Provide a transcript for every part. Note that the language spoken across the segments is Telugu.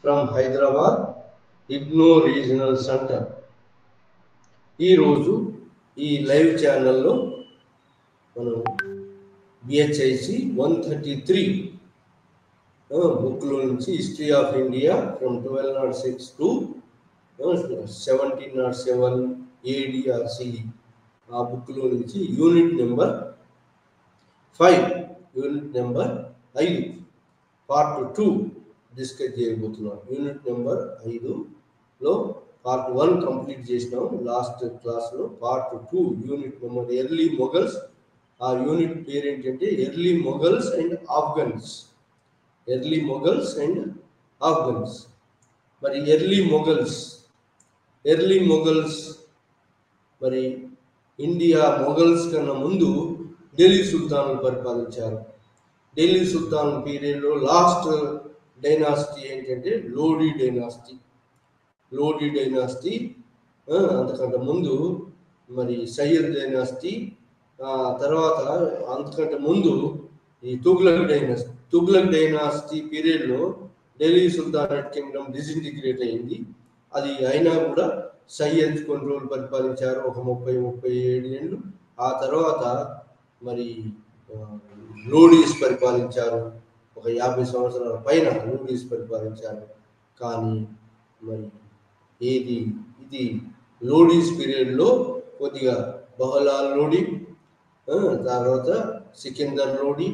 From Hyderabad IGNOU regional centre. ఈరోజు ఈ లైవ్ ఛానల్లో మనం బిహెచ్ఐసి 133 బుక్లో నుంచి history of India from 1206 to 1707 AD/CE ఆ బుక్లో నుంచి యూనిట్ నెంబర్ 5 పార్ట్ 2 డిస్కస్ చేయబోతున్నాం. యూనిట్ నెంబర్ 5లో పార్ట్ 1 కంప్లీట్ చేసినాం లాస్ట్ క్లాస్లో. Part 2 unit number early Mughals. ఆ యూనిట్ పేరు ఏంటంటే early Mughals and Afghans. Early Mughals and Afghans. మరి ఎర్లీ మొఘల్స్ మరి ఇండియా మొఘల్స్ కన్నా ముందు ఢిల్లీ సుల్తాన్లు పరిపాలించారు. ఢిల్లీ సుల్తాన్ పీరియడ్లో లాస్ట్ డైనాసిటీ ఏంటంటే లోడీ డైనాసిటీ. అంతకంటే ముందు మరి సయ్యద్ డైనాసిటీ, తర్వాత అంతకంటే ముందు ఈ తుగ్లక్ డైనాసిటీ పీరియడ్లో ఢిల్లీ సుల్తానేట్ కింగ్డమ్ డిసింటిగ్రేట్ అయింది. అది అయినా కూడా సయ్యద్ కొన్ని రోజులు పరిపాలించారు, ఒక 30-37 ఏళ్ళు. ఆ తర్వాత మరి లోడీస్ పరిపాలించారు, ఒక 50 సంవత్సరాల పైన లోడీస్ పరిపాలించారు. కానీ మరి ఇది లోడీస్ పీరియడ్లో కొద్దిగా బహలాల్ లోడీ, తర్వాత సికిందర్ లోడీ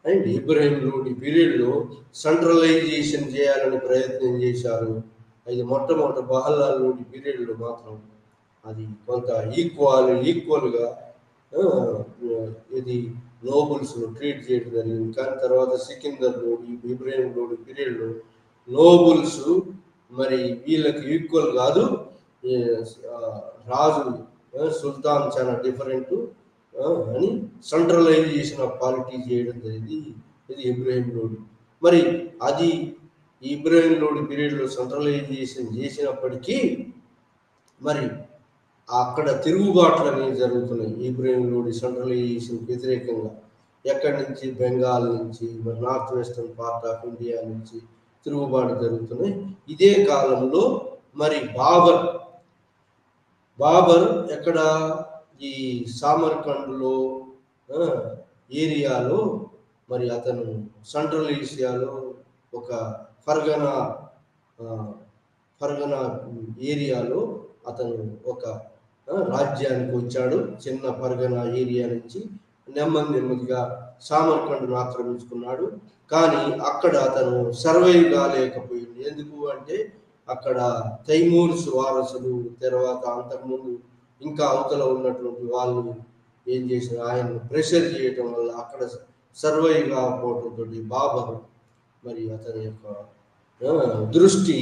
అండ్ ఇబ్రహీం లోడీ పీరియడ్లో సెంట్రలైజేషన్ చేయాలని ప్రయత్నం చేశారు. అది మొట్టమొదటి బహలాల్ లోడీ పీరియడ్లో మాత్రం అది కొంత ఈక్వల్గా ఇది నోబుల్స్ను ట్రీట్ చేయడం జరిగింది. కానీ తర్వాత సికిందర్ లోడీ, ఇబ్రహీం లోడీ పీరియడ్లో నోబుల్స్ మరి వీళ్ళకి ఈక్వల్ కాదు, రాజు సుల్తాన్ చాలా డిఫరెంట్ అని సెంట్రలైజేషన్ ఆఫ్ పాలిటీ చేయడం జరిగింది. ఇది ఇబ్రహీం లోడీ. మరి అది ఇబ్రహీం లోడీ పీరియడ్లో సెంట్రలైజేషన్ చేసినప్పటికీ మరి అక్కడ తిరుగుబాట్లు అనేవి జరుగుతున్నాయి. ఇబ్రహీం లోడీ సెంట్రలైజేషన్ వ్యతిరేకంగా ఎక్కడి నుంచి, బెంగాల్ నుంచి, మరి north western part of India నుంచి తిరుగుబాటు జరుగుతున్నాయి. ఇదే కాలంలో మరి బాబర్ ఎక్కడ ఈ సామర్కండ్లో ఏరియాలో మరి అతను సెంట్రల్ ఏషియాలో ఒక ఫర్గనా ఏరియాలో అతను ఒక రాజ్యానికి వచ్చాడు. చిన్న ఫర్గనా ఏరియా నుంచి నెమ్మదిగా సామర్కండ్ను ఆక్రమించుకున్నాడు. కానీ అక్కడ అతను సర్వైవ్ కాలేకపోయింది. ఎందుకు అంటే అక్కడ తైమూర్స్ వారసులు, తర్వాత అంతకుముందు ఇంకా అవతల ఉన్నటువంటి వాళ్ళు ఏం చేసిన ఆయన్ని ప్రెషర్ చేయటం వల్ల అక్కడ సర్వైవ్ కాకపోవడంతో బాబర్ మరి అతని యొక్క దృష్టి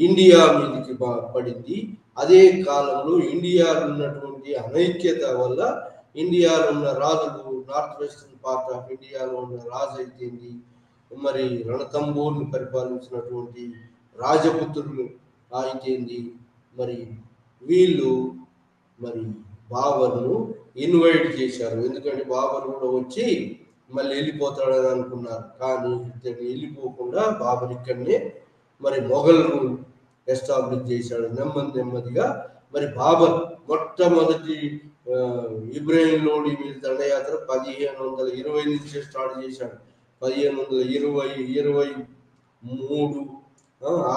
ఇండియా మీదకి పడింది. అదే కాలంలో ఇండియాలో ఉన్నటువంటి అనైక్యత వల్ల ఇండియాలో ఉన్న రాజులు, నార్త్ వెస్టర్న్ పార్ట్ ఆఫ్ ఇండియాలో ఉన్న రాజు అయితేంది, మరి రణతంబోర్ని పరిపాలించినటువంటి రాజపుత్రులు అయితేంది, మరి వీళ్ళు మరి బాబర్ను ఇన్వైట్ చేశారు. ఎందుకంటే బాబర్ కూడా వచ్చి మళ్ళీ వెళ్ళిపోతాడని అనుకున్నారు. కానీ ఇతను వెళ్ళిపోకుండా బాబర్ ఇక్కడనే మరి మొఘల్ రూల్ ఎస్టాబ్లిష్ చేశాడు నెమ్మదిగా. మరి బాబర్ మొట్టమొదటి ఇబ్రహీం లోడీ మీద దండయాత్ర 1520 నుంచి స్టార్ట్ చేశాడు. 1523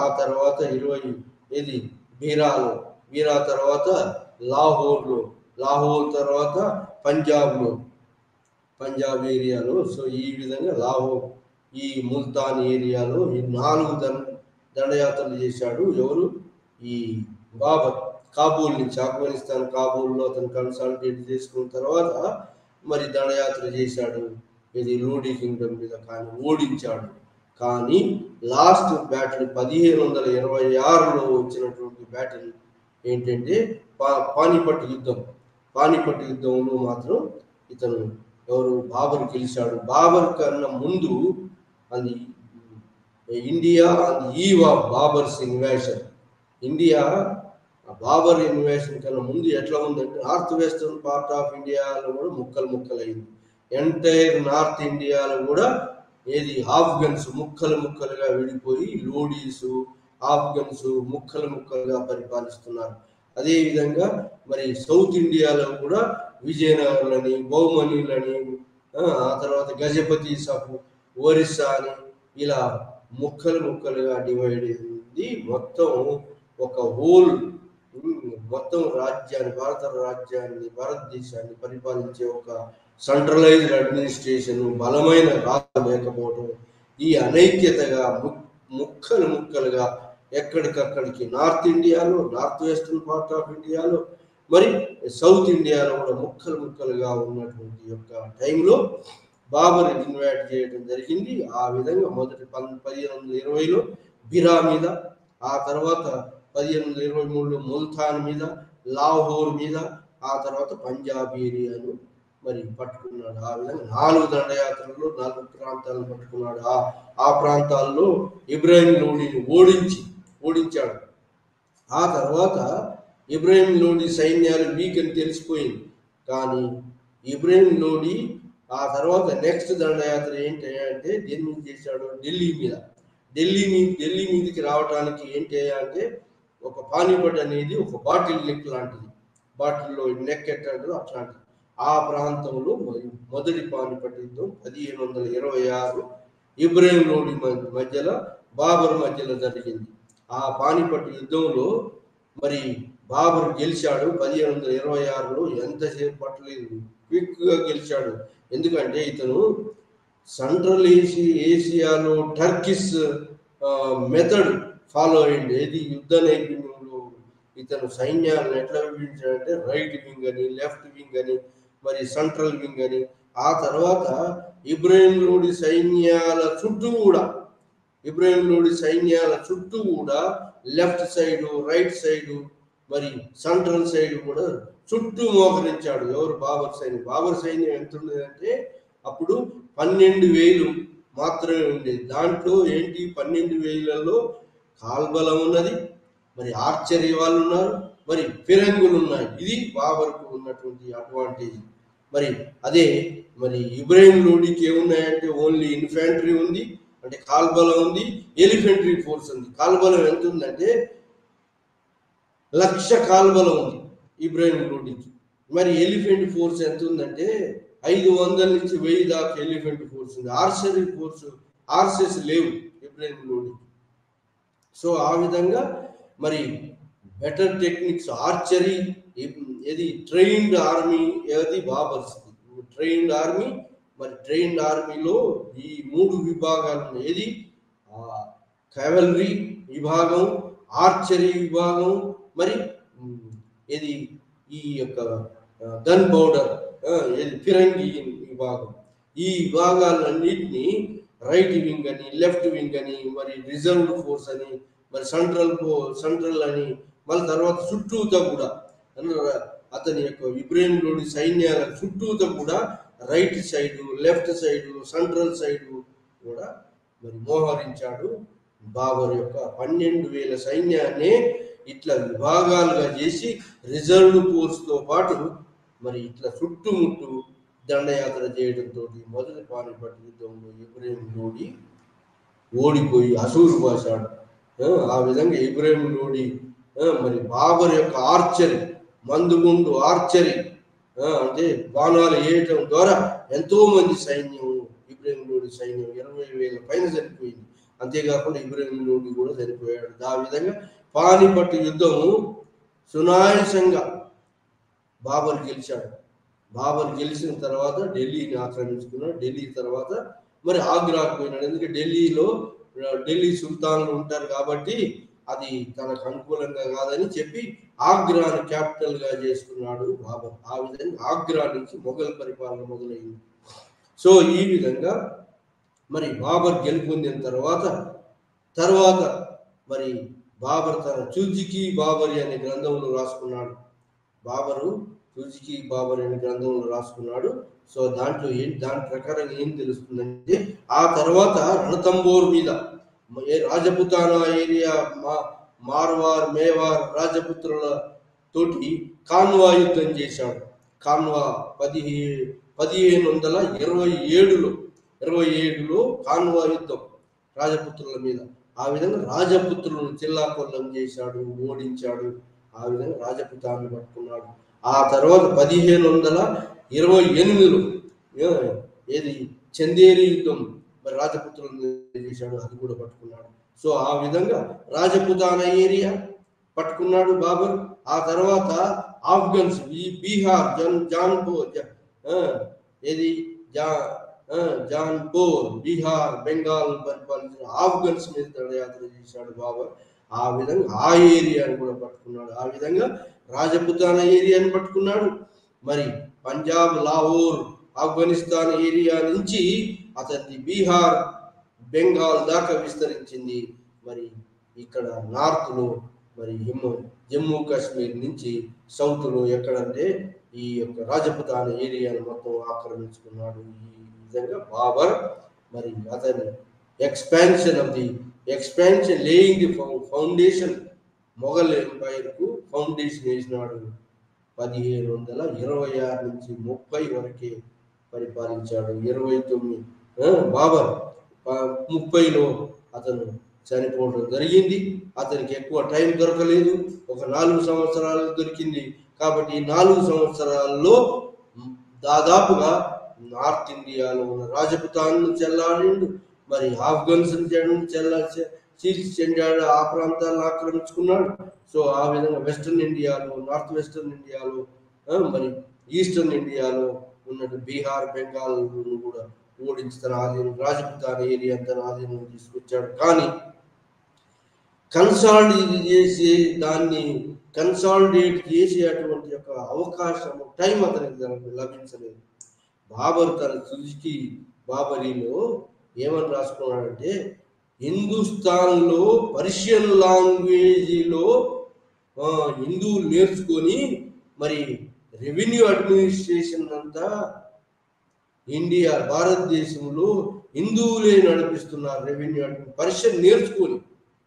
ఆ తర్వాత 20 ఇది బీరా తర్వాత లాహోర్ తర్వాత పంజాబ్ ఏరియాలో. సో ఈ విధంగా లాహోర్, ఈ ముల్తాన్ ఏరియాలో ఈ 4 దండయాత్రలు చేశాడు. ఎవరు? ఈ బాబర్. కాబూల్ నుంచి, ఆఫ్ఘనిస్తాన్ కాబూల్లో అతను కన్సాలిడేట్ చేసుకున్న తర్వాత మరి దండయాత్ర చేశాడు ఇది లోడీ కింగ్డమ్ మీద. కానీ ఓడించాడు. కానీ లాస్ట్ బ్యాటిల్ 1526లో వచ్చినటువంటి బ్యాటిల్ ఏంటంటే పానిపట్ యుద్ధంలో మాత్రం ఇతను బాబర్ గెలిచాడు. బాబర్ కన్నా ముందు అది India and eve of Babar's invasion. India Babar invasion కన్నా ముందు ఎట్లా ఉందంటే నార్త్ వెస్టర్న్ పార్ట్ ఆఫ్ ఇండియాలో కూడా ముక్కలైంది. ఎంటైర్ నార్త్ ఇండియాలో కూడా ఏది ఆఫ్ఘన్స్ ముక్కలుగా విడిపోయి లోడీసు, ఆఫ్ఘన్స్ ముక్కలు ముక్కలుగా పరిపాలిస్తున్నారు. అదేవిధంగా మరి సౌత్ ఇండియాలో కూడా విజయనగరులని, బహుమనీలని, ఆ తర్వాత గజపతి సపు, ఒరిస్సా అని ఇలా ముక్కలు ముక్కలుగా డివైడ్ అయింది. మొత్తం ఒక హోల్ మొత్తం రాజ్యాన్ని, భారతదేశాన్ని పరిపాలించే ఒక సెంట్రలైజ్డ్ అడ్మినిస్ట్రేషన్, బలమైన రాజు లేకపోవడం, ఈ అనైక్యతగా ముక్కలు ముక్కలుగా ఎక్కడికక్కడికి నార్త్ ఇండియాలో, నార్త్ వెస్టర్న్ పార్ట్ ఆఫ్ ఇండియాలో, మరి సౌత్ ఇండియాలో కూడా ముక్కలు ముక్కలుగా ఉన్నటువంటి యొక్క టైంలో బాబర్ ఇన్వైట్ చేయడం జరిగింది. ఆ విధంగా మొదటి 1520లో బిరా మీద, ఆ తర్వాత 1523లో ముల్తాన్ మీద, లాహోర్ మీద, ఆ తర్వాత పంజాబ్ ఏరియాను మరి పట్టుకున్నాడు. ఆ విధంగా 4 దండయాత్రల్లో 4 ప్రాంతాలను పట్టుకున్నాడు. ఆ ప్రాంతాల్లో ఇబ్రాహిం లోడిని ఓడించాడు. ఆ తర్వాత ఇబ్రాహిం లోడి సైన్యాలు వీక్ అని తెలిసిపోయింది. కానీ ఇబ్రాహిం లోడి ఆ తర్వాత నెక్స్ట్ దండయాత్ర ఏంటి అంటే దేని మీద చేశాడు? ఢిల్లీ మీద. ఢిల్లీ మీదకి రావడానికి ఏంటి అంటే ఒక పానీపట్ అనేది ఒక బాటిల్ నెక్ లాంటిది, బాటిల్లో నెక్ ఎట్టాడు అట్లాంటిది. ఆ ప్రాంతంలో మొదటి పానీపట్ యుద్ధం 1526 ఇబ్రాహిం లోడి మధ్యలో, బాబర్ మధ్యలో జరిగింది. ఆ పానీపట్ యుద్ధంలో మరి బాబర్ గెలిచాడు. 1526లో ఎంతసేపు పట్టలేదు, క్విక్గా గెలిచాడు. ఎందుకంటే ఇతను సెంట్రల్ ఏసియాలో టర్కిష్ మెథడ్ ఫాలో అయ్యింది. ఏది యుద్ధ నైపుణ్యంలో ఇతను సైన్యాలను ఎట్లా విభజించాడంటే రైట్ వింగ్ అని, లెఫ్ట్ వింగ్ అని, మరి సెంట్రల్ వింగ్ అని. ఆ తర్వాత ఇబ్రాహిం లోడి సైన్యాల చుట్టూ కూడా లెఫ్ట్ సైడు, రైట్ సైడు, మరి సెంట్రల్ సైడ్ కూడా చుట్టూ మోకరించాడు. ఎవరు? బాబర్ సైన్యం ఎంత ఉండేదంటే అప్పుడు 12,000 మాత్రమే ఉండేది. దాంట్లో ఏంటి 12,000లలో కాల్బలం ఉన్నది, మరి ఆర్చరీ వాళ్ళు ఉన్నారు, మరి ఫిరంగులు ఉన్నాయి. ఇది బాబర్కు ఉన్నటువంటి అడ్వాంటేజ్. మరి అదే మరి ఇబ్రాహిం లోడికి ఏమున్నాయంటే ఓన్లీ ఇన్ఫాంట్రీ ఉంది, అంటే కాల్బలం ఉంది, ఎలిఫెంట్రీ ఫోర్స్ ఉంది. కాల్బలం ఎంత ఉందంటే 1,00,000 కాల్బలం ఉంది ఇబ్రాహిం లోడికి. మరి ఎలిఫెంట్ ఫోర్స్ ఎంత ఉందంటే 500 నుంచి 1000 దాకా ఎలిఫెంట్ ఫోర్స్ ఉంది. ఆర్సెస్ లేవు ఇబ్రాహిం లోడికి. సో ఆ విధంగా మరి బెటర్ టెక్నిక్స్, ఆర్చరీ, ఏది ట్రైన్డ్ ఆర్మీ, ఏది బాబర్స్ ట్రైన్డ్ ఆర్మీ. మరి ట్రైన్డ్ ఆర్మీలో ఈ 3 విభాగాలు ఉన్నాయి. ఏది క్యావలరీ విభాగం, ఆర్చరీ విభాగం, మరి ఏది ఈ యొక్క గన్ పౌడర్, ఏది ఫిరంగి విభాగం. ఈ విభాగాలన్నింటినీ రైట్ వింగ్ అని, లెఫ్ట్ వింగ్ అని, మరి రిజర్వ్డ్ ఫోర్స్ అని, మరి సెంట్రల్ అని, మళ్ళీ తర్వాత చుట్టూతో కూడా అతని యొక్క ఇబ్రాహిం లోడి సైన్యాల చుట్టూతో కూడా right side, left side, central side కూడా మరి మోహరించాడు. బాబర్ యొక్క 12,000 సైన్యాన్ని ఇట్లా విభాగాలుగా చేసి రిజర్వ్డ్ ఫోర్స్తో పాటు మరి ఇట్లా చుట్టుముట్టు దండయాత్ర చేయడంతో మొదటి పానిపట్ యుద్ధంలో ఇబ్రాహిం లోడి ఓడిపోయి అసూరు బాసాడు. ఆ విధంగా ఇబ్రాహిం లోడి మరి బాబర్ యొక్క ఆర్చరీ, మందుగుండు ఆర్చరీ, అంటే బాణాలు వేయటం ద్వారా ఎంతో మంది సైన్యం, ఇబ్రాహిం లోడి సైన్యం 20,000 పైన చనిపోయింది. అంతేకాకుండా ఇబ్రాహిం లోడి కూడా చనిపోయాడు. ఆ విధంగా పానిపట్టు యుద్ధము సునాయాసంగా బాబర్ గెలిచాడు. బాబర్ గెలిచిన తర్వాత ఢిల్లీని ఆక్రమించుకున్నాడు. ఢిల్లీ తర్వాత మరి ఆగ్రాకు పోయినాడు. ఎందుకంటే ఢిల్లీ సుల్తాన్లు ఉంటారు కాబట్టి అది తనకు అనుకూలంగా కాదని చెప్పి ఆగ్రాను క్యాపిటల్ గా చేసుకున్నాడు బాబర్. ఆ విధంగా ఆగ్రా నుంచి మొఘల్ పరిపాలన మొదలైంది. సో ఈ విధంగా మరి బాబర్ గెలుపొందిన తర్వాత మరి బాబర్ తన చూజికి బాబరి అనే గ్రంథంలో రాసుకున్నాడు. బాబరు చూజికి బాబరి అనే గ్రంథంలో రాసుకున్నాడు. సో దాని ప్రకారం ఏం తెలుస్తుందంటే ఆ తర్వాత రణతంబోర్ మీద రాజపుతానా ఏరియా, మార్వార్, మేవార్ రాజపుత్రుల తోటి కాన్వా యుద్ధం చేశాడు. కాన్వా 1527లో కాన్వా యుద్ధం రాజపుత్రుల మీద. ఆ విధంగా రాజపుత్రులను చిల్లాకొల్లం చేశాడు, ఓడించాడు. ఆ విధంగా రాజపుతాన్ని పట్టుకున్నాడు. ఆ తర్వాత 1528లో ఏది చందేరి యుద్ధం, మరి రాజపుత్రులను చేశాడు, అది కూడా పట్టుకున్నాడు. సో ఆ విధంగా రాజపుతాన ఏరియా పట్టుకున్నాడు బాబర్. ఆ తర్వాత ఆఫ్ఘన్స్, ఈ బీహార్ జాన్పూర్ ఏది జాన్పూర్, బీహార్, బెంగాల్ పరిపాలించిన ఆఫ్ఘన్స్ మీద దండయాత్ర చేశాడు బాబర్. ఆ విధంగా ఆ ఏరియాను కూడా పట్టుకున్నాడు. ఆ విధంగా రాజపుతాన ఏరియాని పట్టుకున్నాడు. మరి పంజాబ్, లాహోర్, ఆఫ్ఘనిస్తాన్ ఏరియా నుంచి అతన్ని బీహార్, బెంగాల్ దాకా విస్తరించింది. మరి ఇక్కడ నార్త్లో మరి జమ్మూ కాశ్మీర్ నుంచి సౌత్లో ఎక్కడంటే ఈ యొక్క రాజపుతాన ఏరియాను మొత్తం ఆక్రమించుకున్నాడు. ఈ విధంగా బాబర్ మరి అతని expansion laying the foundation, Mughal ఎంపైర్కు ఫౌండేషన్ వేసినాడు. 1526 నుంచి 30 వరకే పరిపాలించాడు. 29 బాబర్ 30లో అతను చనిపోవడం జరిగింది. అతనికి ఎక్కువ టైం దొరకలేదు, ఒక 4 సంవత్సరాలు దొరికింది. కాబట్టి ఈ 4 సంవత్సరాల్లో దాదాపుగా నార్త్ ఇండియాలో ఉన్న రాజపుతాన్ను చెల్లాడిండు, మరి ఆఫ్ఘన్స్ చీల్చి చెందాడు, ఆ ప్రాంతాలను ఆక్రమించుకున్నాడు. సో ఆ విధంగా వెస్టర్న్ ఇండియాలో, నార్త్ వెస్టర్న్ ఇండియాలో, మరి ఈస్టర్న్ ఇండియాలో ఉన్నట్టు బీహార్, బెంగాల్ కూడా ఓడించి తన ఆధీనం, రాజపుతాన ఏరియా తన ఆధీనం తీసుకొచ్చాడు. కానీ కన్సాలిడేట్ చేసేటువంటి యొక్క అవకాశం, టైం అతనికి లభించలేదు. బాబర్ తన సుజుకి బాబరీలో ఏమని రాసుకున్నాడంటే, హిందుస్థాన్లో పర్షియన్ లాంగ్వేజ్లో హిందువులు నేర్చుకొని మరి రెవెన్యూ అడ్మినిస్ట్రేషన్ అంతా ఇండియా, భారతదేశంలో హిందువులే నడిపిస్తున్నారు రెవెన్యూ పర్షియన్ నేర్చుకొని.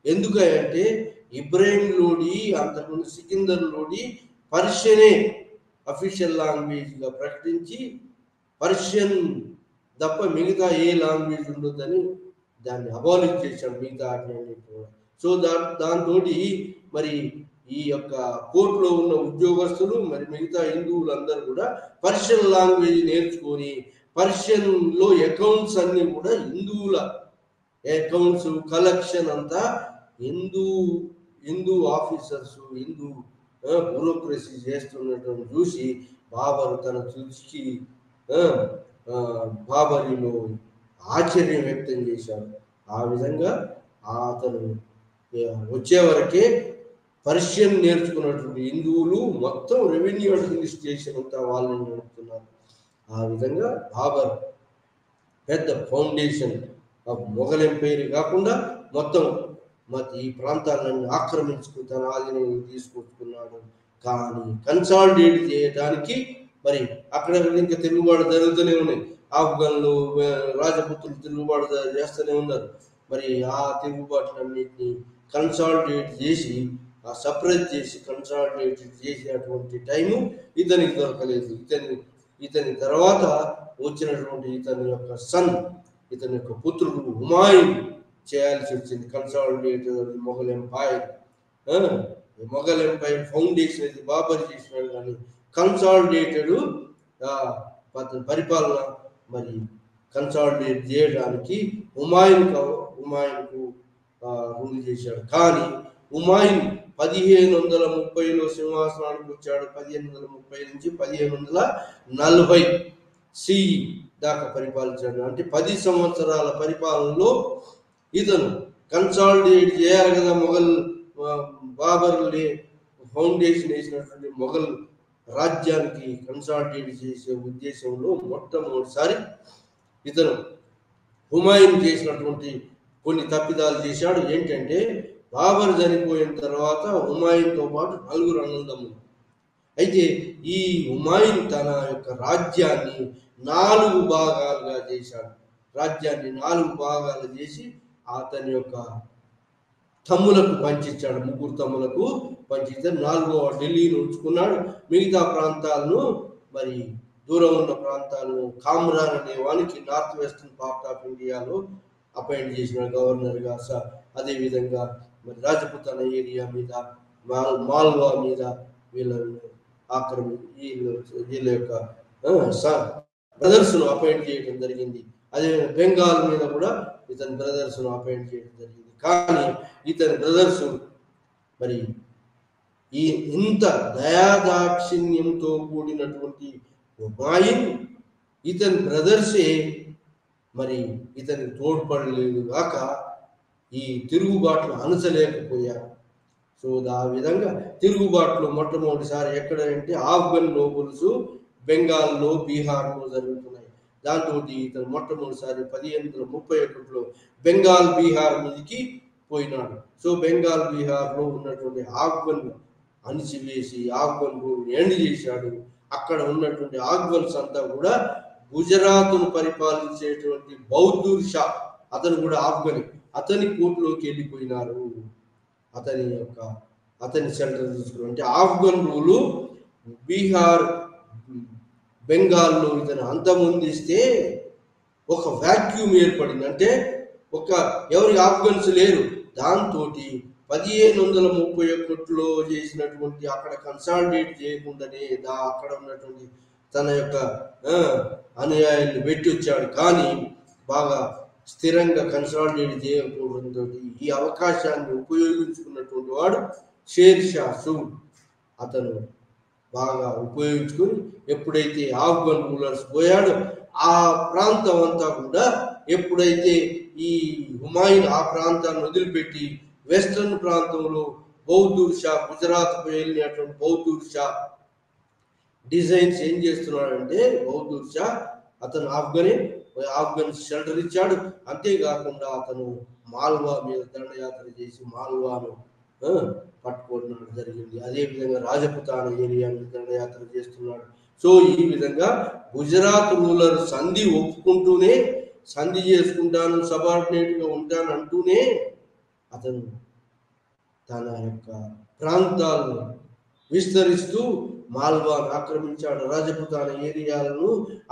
ఎందుకంటే ఇబ్రాహిం లోడి, అంతకుముందు సికిందర్ లోడి పర్షియనే అఫీషియల్ లాంగ్వేజ్గా ప్రకటించి పర్షియన్ తప్ప మిగతా ఏ లాంగ్వేజ్ ఉండొద్దని దాన్ని అబాలిష్ చేశాడు, మిగతా ఆజ్ఞని కూడా. సో దాంతో మరి ఈ యొక్క కోర్టులో ఉన్న ఉద్యోగస్తులు, మరి మిగతా హిందువులందరూ కూడా పర్షియన్ లాంగ్వేజ్ నేర్చుకొని పర్షియన్లో అకౌంట్స్ అన్ని కూడా హిందువుల అకౌంట్స్, కలెక్షన్ అంతా హిందూ ఆఫీసర్స్, హిందూ బ్యూరోక్రసీ చేస్తున్నట్టు చూసి బాబర్ తన తుదికి బాబరీలో ఆశ్చర్యం వ్యక్తం చేశాడు. ఆ విధంగా అతను వచ్చే వరకే పర్షియన్ నేర్చుకున్నటువంటి హిందువులు మొత్తం రెవెన్యూ అడ్మినిస్ట్రేషన్ అంతా వాళ్ళని నడుపుతున్నారు. ఆ విధంగా బాబర్ పెద్ద ఫౌండేషన్ మొఘల్ ఎంపైర్ కాకుండా మొత్తం ఈ ప్రాంతాలను ఆక్రమించుకుని తన ఆధీనం తీసుకొచ్చుకున్నాడు. కానీ కన్సాలిడేట్ చేయడానికి మరి అక్కడ ఇంకా తిరుగుబాటు జరుగుతూనే ఉన్నాయి. ఆఫ్ఘన్లు, రాజపుత్రులు తిరుగుబాటు చేస్తూనే ఉన్నారు. మరి ఆ తిరుగుబాటులన్నింటినీ కన్సాలిడేట్ చేసి, సపరేట్ చేసి కన్సాలిడేట్ చేసేటువంటి టైము ఇతనికి దొరకలేదు. ఇతని తర్వాత వచ్చినటువంటి ఇతని యొక్క ఇతని యొక్క పుత్రుడు హుమాయూన్ చేయాల్సి వచ్చింది consolidated Mughal empire. Mughal empire foundation అయితే బాబర్ చేసినాడు, కానీ కన్సాలిడేటెడ్ పరిపాలన మరి కన్సాలిడేట్ చేయడానికి హుమాయూన్కు రూల్ చేశాడు. కానీ హుమాయూన్ 1530లో సింహాసనానికి వచ్చాడు. 1530 నుంచి 1540 CE దాకా పరిపాలించాడు. అంటే 10 సంవత్సరాల పరిపాలనలో ఇతను కన్సాలిడేట్ చేయాలి కదా, మొఘల్ బాబర్ ఫౌండేషన్ వేసినటువంటి మొఘల్ రాజ్యానికి కన్సాలిడేట్ చేసే ఉద్దేశంలో మొట్టమొదటిసారి ఇతను హుమాయూన్ చేసినటువంటి కొన్ని తప్పిదాలు చేశాడు. ఏంటంటే బాబర్ చనిపోయిన తర్వాత హుమాయూన్తో పాటు 4 అన్నదమ్ములు. అయితే ఈ హుమాయూన్ తన యొక్క రాజ్యాన్ని 4 భాగాలుగా చేశాడు. రాజ్యాన్ని 4 భాగాలు చేసి అతని యొక్క తమ్ములకు పంచించాడు. 3 తమ్ములకు పంచించాడు. 4వ ఢిల్లీని ఉంచుకున్నాడు. మిగతా ప్రాంతాలను, మరి దూరం ఉన్న ప్రాంతాలను కామ్రాన్ అనే వానికి నార్త్ వెస్టర్న్ పార్ట్ ఆఫ్ ఇండియాలో అపాయింట్ చేసిన గవర్నర్గా అదేవిధంగా మరి రాజపుతాన ఏరియా మీద, మాల్వా మీద వీళ్ళని వీళ్ళ యొక్క బ్రదర్స్ను అపాయింట్ చేయడం జరిగింది. అదే బెంగాల్ మీద కూడా ఇతని బ్రదర్స్ను అపాయింట్ చేయడం జరిగింది. కానీ ఇతని బ్రదర్స్ మరి ఈ ఇంత దయాదాక్షిణ్యంతో కూడినటువంటి హుమాయూన్ ఇతని బ్రదర్సే మరి ఇతనికి తోడ్పడలేదు కాక ఈ తిరుగుబాట్లు అనచలేకపోయారు. సో ఆ విధంగా తిరుగుబాట్లు మొట్టమొదటిసారి ఎక్కడంటే ఆఫ్ఘన్ నోబుల్స్ బెంగాల్లో, బీహార్లో జరుగుతున్నాయి. దాంతో ఇతను మొట్టమొదటిసారి 1531లో బెంగాల్, బీహార్ మీదకి పోయినాడు. సో బెంగాల్, బీహార్లో ఉన్నటువంటి ఆఫ్ఘన్ అణిచివేసి ఆఫ్ఘన్ రూల్ని ఎండ్ చేశాడు. అక్కడ ఉన్నటువంటి ఆఫ్ఘన్స్ అంతా కూడా గుజరాత్ను పరిపాలించేటువంటి బహదూర్ షా, అతను కూడా ఆఫ్ఘని, అతని కోర్టులోకి వెళ్ళిపోయినారు. అతని సెంటర్ తీసుకున్నారు. అంటే ఆఫ్ఘన్ రూలు బీహార్, బెంగాల్లో ఇతను అంతమొందిస్తే ఒక వాక్యూమ్ ఏర్పడింది. అంటే ఎవరి ఆఫ్ఘన్స్ లేరు. దాంతో 1531లో చేసినటువంటి అక్కడ కన్సాలిడేట్ చేయకుండానే అక్కడ ఉన్నటువంటి తన యొక్క అనుయాయాన్ని పెట్టి వచ్చాడు. కానీ బాగా స్థిరంగా కన్సాలిడేట్ చేయకపోవడంతో ఈ అవకాశాన్ని ఉపయోగించుకున్నటువంటి వాడు షేర్ షా సూరి. అతను బాగా ఉపయోగించుకొని ఎప్పుడైతే ఆఫ్ఘన్ రూలర్స్ పోయాడో ఆ ప్రాంతం అంతా కూడా, ఎప్పుడైతే ఈ హుమాయూన్ ఆ ప్రాంతాన్ని వదిలిపెట్టి వెస్టర్న్ ప్రాంతంలో బహదూర్ షా, గుజరాత్ వెళ్ళినటువంటి బహదూర్ షా డిజైన్స్ ఏం చేస్తున్నాడంటే, బహదూర్ షా అతను ఆఫ్ఘన్ షెల్టర్ ఇచ్చాడు. అంతేకాకుండా అతను మాల్వా మీద దండయాత్ర చేసి మాల్వాను పట్టుకోవడం జరిగింది. అదేవిధంగా రాజపుతాన ఏరియా మీద దండయాత్ర చేస్తున్నాడు. సో ఈ విధంగా గుజరాత్ రూలర్ సంధి ఒప్పుకుంటూనే, సంధి చేసుకుంటాను, సబార్డినేట్గా ఉంటాను అంటూనే అతను తన యొక్క ప్రాంతాలను విస్తరిస్తూ మాల్వాను ఆక్రమించాడు, రాజపుతాన ఏరియాలను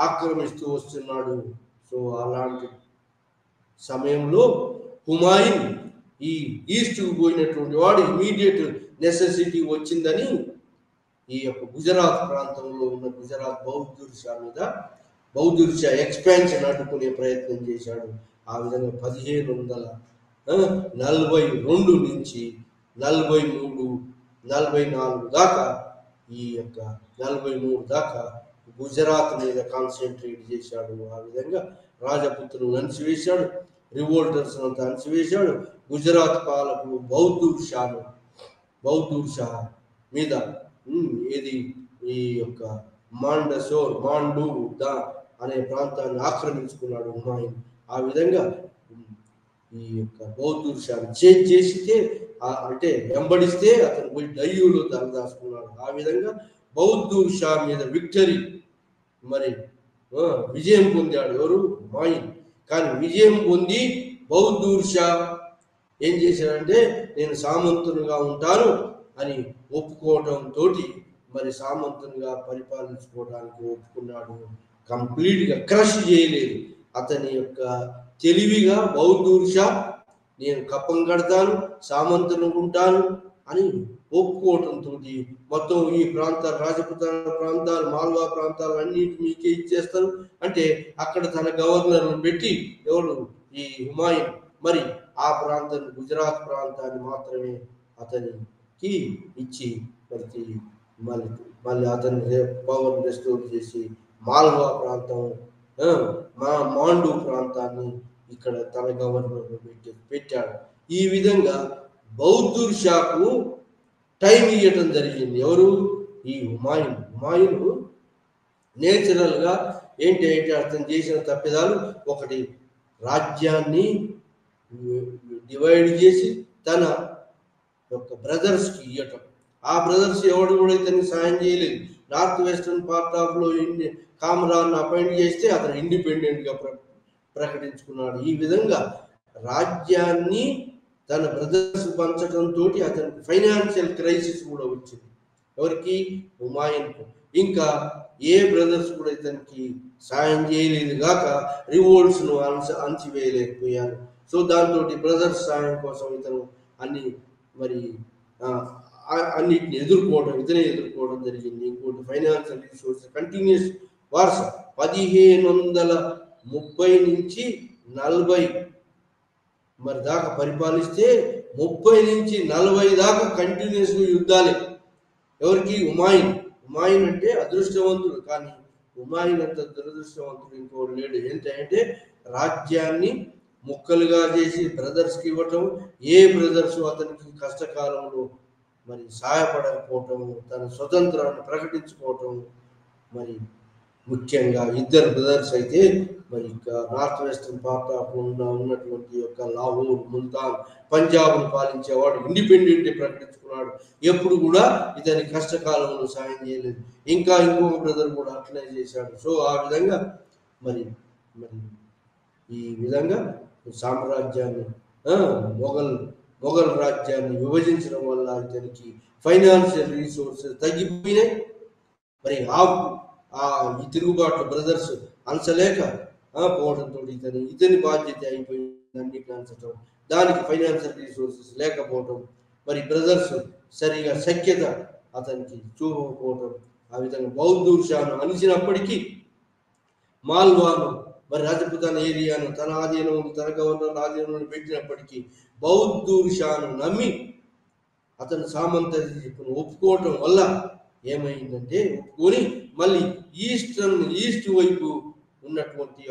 ఆక్రమిస్తూ వస్తున్నాడు. సో అలాంటి సమయంలో హుమాయూన్ ఈ ఈస్ట్కు పోయినటువంటి వాడు ఇమీడియట్ నెసెసిటీ వచ్చిందని ఈ యొక్క గుజరాత్ ప్రాంతంలో ఉన్న గుజరాత్ బహదూర్ షా ఎక్స్పాన్షన్ అడ్డుకునే ప్రయత్నం చేశాడు. ఆ విధంగా 1542 నుంచి 43, 44 దాకా, ఈ యొక్క 43 దాకా గుజరాత్ మీద కాన్సన్ట్రేట్ చేశాడు. ఆ విధంగా రాజపుత్రులు అణిచివేశాడు, రివోల్టర్స్ అంతా అణిచివేశాడు. గుజరాత్ పాలకులు బహదూర్ షా మీద ఈ యొక్క మాండు అనే ప్రాంతాన్ని ఆక్రమించుకున్నాడు హుమాయూన్. ఆ విధంగా ఈ యొక్క బహదూర్ షాని చేసితే, అంటే వెంబడిస్తే అతను పోయి డయ్యూలో తలదాచుకున్నాడు. ఆ విధంగా బహదూర్ షా మీద విక్టరీ, మరి విజయం పొందాడు ఎవరు? హుమాయూన్. కానీ విజయం పొంది బహదూర్ షా ఏం చేశాడంటే, నేను సామంతునిగా ఉంటాను అని ఒప్పుకోవడంతో మరి సామంతునిగా పరిపాలించుకోవడానికి ఒప్పుకున్నాడు. కంప్లీట్గా క్రష్ చేయలేదు. అతని యొక్క తెలివిగా బహదూర్ షా నేను కప్పం కడతాను, సామంతుని ఉంటాను అని ఒప్పుకోవడంతో మొత్తం ఈ ప్రాంతాలు, రాజపుతాన ప్రాంతాలు, మాల్వా ప్రాంతాలు అన్నింటి మీకే ఇచ్చేస్తాను అంటే అక్కడ తన గవర్నర్ను పెట్టి ఎవరు? ఈ హుమాయూన్. మరి ఆ ప్రాంతాన్ని, గుజరాత్ ప్రాంతాన్ని మాత్రమే అతనికి ఇచ్చి మళ్ళీ అతని పవర్ రెస్టోర్ చేసి మాల్వా ప్రాంతం, మాండు ప్రాంతాన్ని ఇక్కడ తన గవర్నర్ పెట్టాడు. ఈ విధంగా బహదూర్ షాకు టైం ఇవ్వటం జరిగింది. ఎవరు? ఈ హుమాయూన్ నేచురల్గా ఏంటి అతను చేసిన తప్పిదాలు, ఒకటి రాజ్యాన్ని డివైడ్ చేసి తన యొక్క బ్రదర్స్కి ఇవ్వటం. ఆ బ్రదర్స్ ఎవడు కూడా ఇతనికి సాయం చేయలేదు. నార్త్ వెస్టర్న్ పార్ట్ ఆఫ్లో కామ్రాన్ అపాయింట్ చేస్తే అతను ఇండిపెండెంట్గా ప్రకటించుకున్నాడు. ఈ విధంగా రాజ్యాన్ని తన బ్రదర్స్ పంచడంతో అతనికి ఫైనాన్షియల్ క్రైసిస్ కూడా వచ్చింది. ఎవరికి? హుమాయూన్కు. ఇంకా ఏ బ్రదర్స్ కూడా ఇతనికి సాయం చేయలేదు గాక రివోల్ట్స్ను అణచివేయలేకపోయారు. సో దాంతో బ్రదర్స్ సహాయం కోసం ఇతను అన్ని మరి అన్నిటిని ఎదుర్కోవడం జరిగింది. ఇంకోటి ఫైనాన్షియల్ రిసోర్సెస్ కంటిన్యూస్ వార్స్ 1530 నుంచి 40 మరి దాకా పరిపాలిస్తే 30 నుంచి 40 దాకా కంటిన్యూస్ యుద్ధాలే. ఎవరికి? హుమాయూన్ అంటే అదృష్టవంతుడు, కానీ హుమాయూన్ అంత దురదృష్టవంతుడు ఇంకోటి లేడు. ఏంటంటే రాజ్యాన్ని ముక్కలుగా చేసి బ్రదర్స్కి ఇవ్వటం, ఏ బ్రదర్స్ అతనికి కష్టకాలంలో మరి సహాయపడకపోవటం, తన స్వతంత్రాన్ని ప్రకటించుకోవటం. మరి ముఖ్యంగా ఇద్దరు బ్రదర్స్ అయితే మరి నార్త్ వెస్టర్న్ పార్ట్ ఆఫ్ ఉన్నటువంటి యొక్క లాహోర్, ముల్తాన్, పంజాబ్ను పాలించేవాడు ఇండిపెండెంట్ ప్రకటించుకున్నాడు. ఎప్పుడు కూడా ఇతని కష్టకాలంలో సాయం చేయలేదు. ఇంకొక బ్రదర్ కూడా అట్లనే చేశాడు. సో ఆ విధంగా మరి ఈ విధంగా సామ్రాజ్యాన్ని మొఘల్ రాజ్యాన్ని విభజించడం వల్ల ఇతనికి ఫైనాన్షియల్ రిసోర్సెస్ తగ్గిపోయినాయి. మరి ఈ తిరుగుబాటు బ్రదర్స్ అంచలేక పోవడంతో ఇతని బాధ్యత అయిపోయింది అన్నిటిని అంచడం. దానికి ఫైనాన్షియల్ రిసోర్సెస్ లేకపోవడం, మరి బ్రదర్స్ సరిగా సఖ్యత అతనికి చూపకపోవడం. ఆ విధంగా బౌద్ధూర్ షాను అణిచినప్పటికీ మాల్వాను మరి రాజపుతాన్ ఏరియాను తన గవర్నర్ ఆధీనంలో పెట్టినప్పటికీ బౌద్ధూర్ షాను నమ్మి అతను సామంత ఒప్పుకోవటం వల్ల ఏమైందంటే, ఒప్పుకొని మళ్ళీ ఈస్ట్ వైపు ఉన్నటువంటి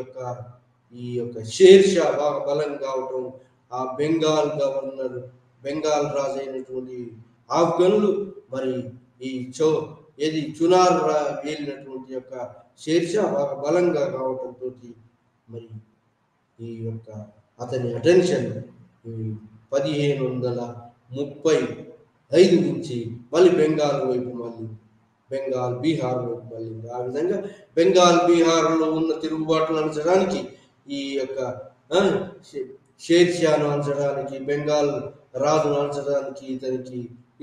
ఈ యొక్క షేర్ షా బాగా బలం కావటం, ఆ బెంగాల్ రాజు అయినటువంటి ఆఫ్ఘన్లు మరి చునార్ వేలినటువంటి యొక్క షేర్ షా బాగా బలంగా కావటంతో మరి ఈ యొక్క అతని అటెన్షన్ 1535 నుంచి మళ్ళీ బీహార్ వైపు మళ్ళీ ఆ విధంగా బీహార్లో ఉన్న తిరుగుబాటును అంచడానికి, ఈ యొక్క షేర్ షాను అంచడానికి, బెంగాల్ రాజును అంచడానికి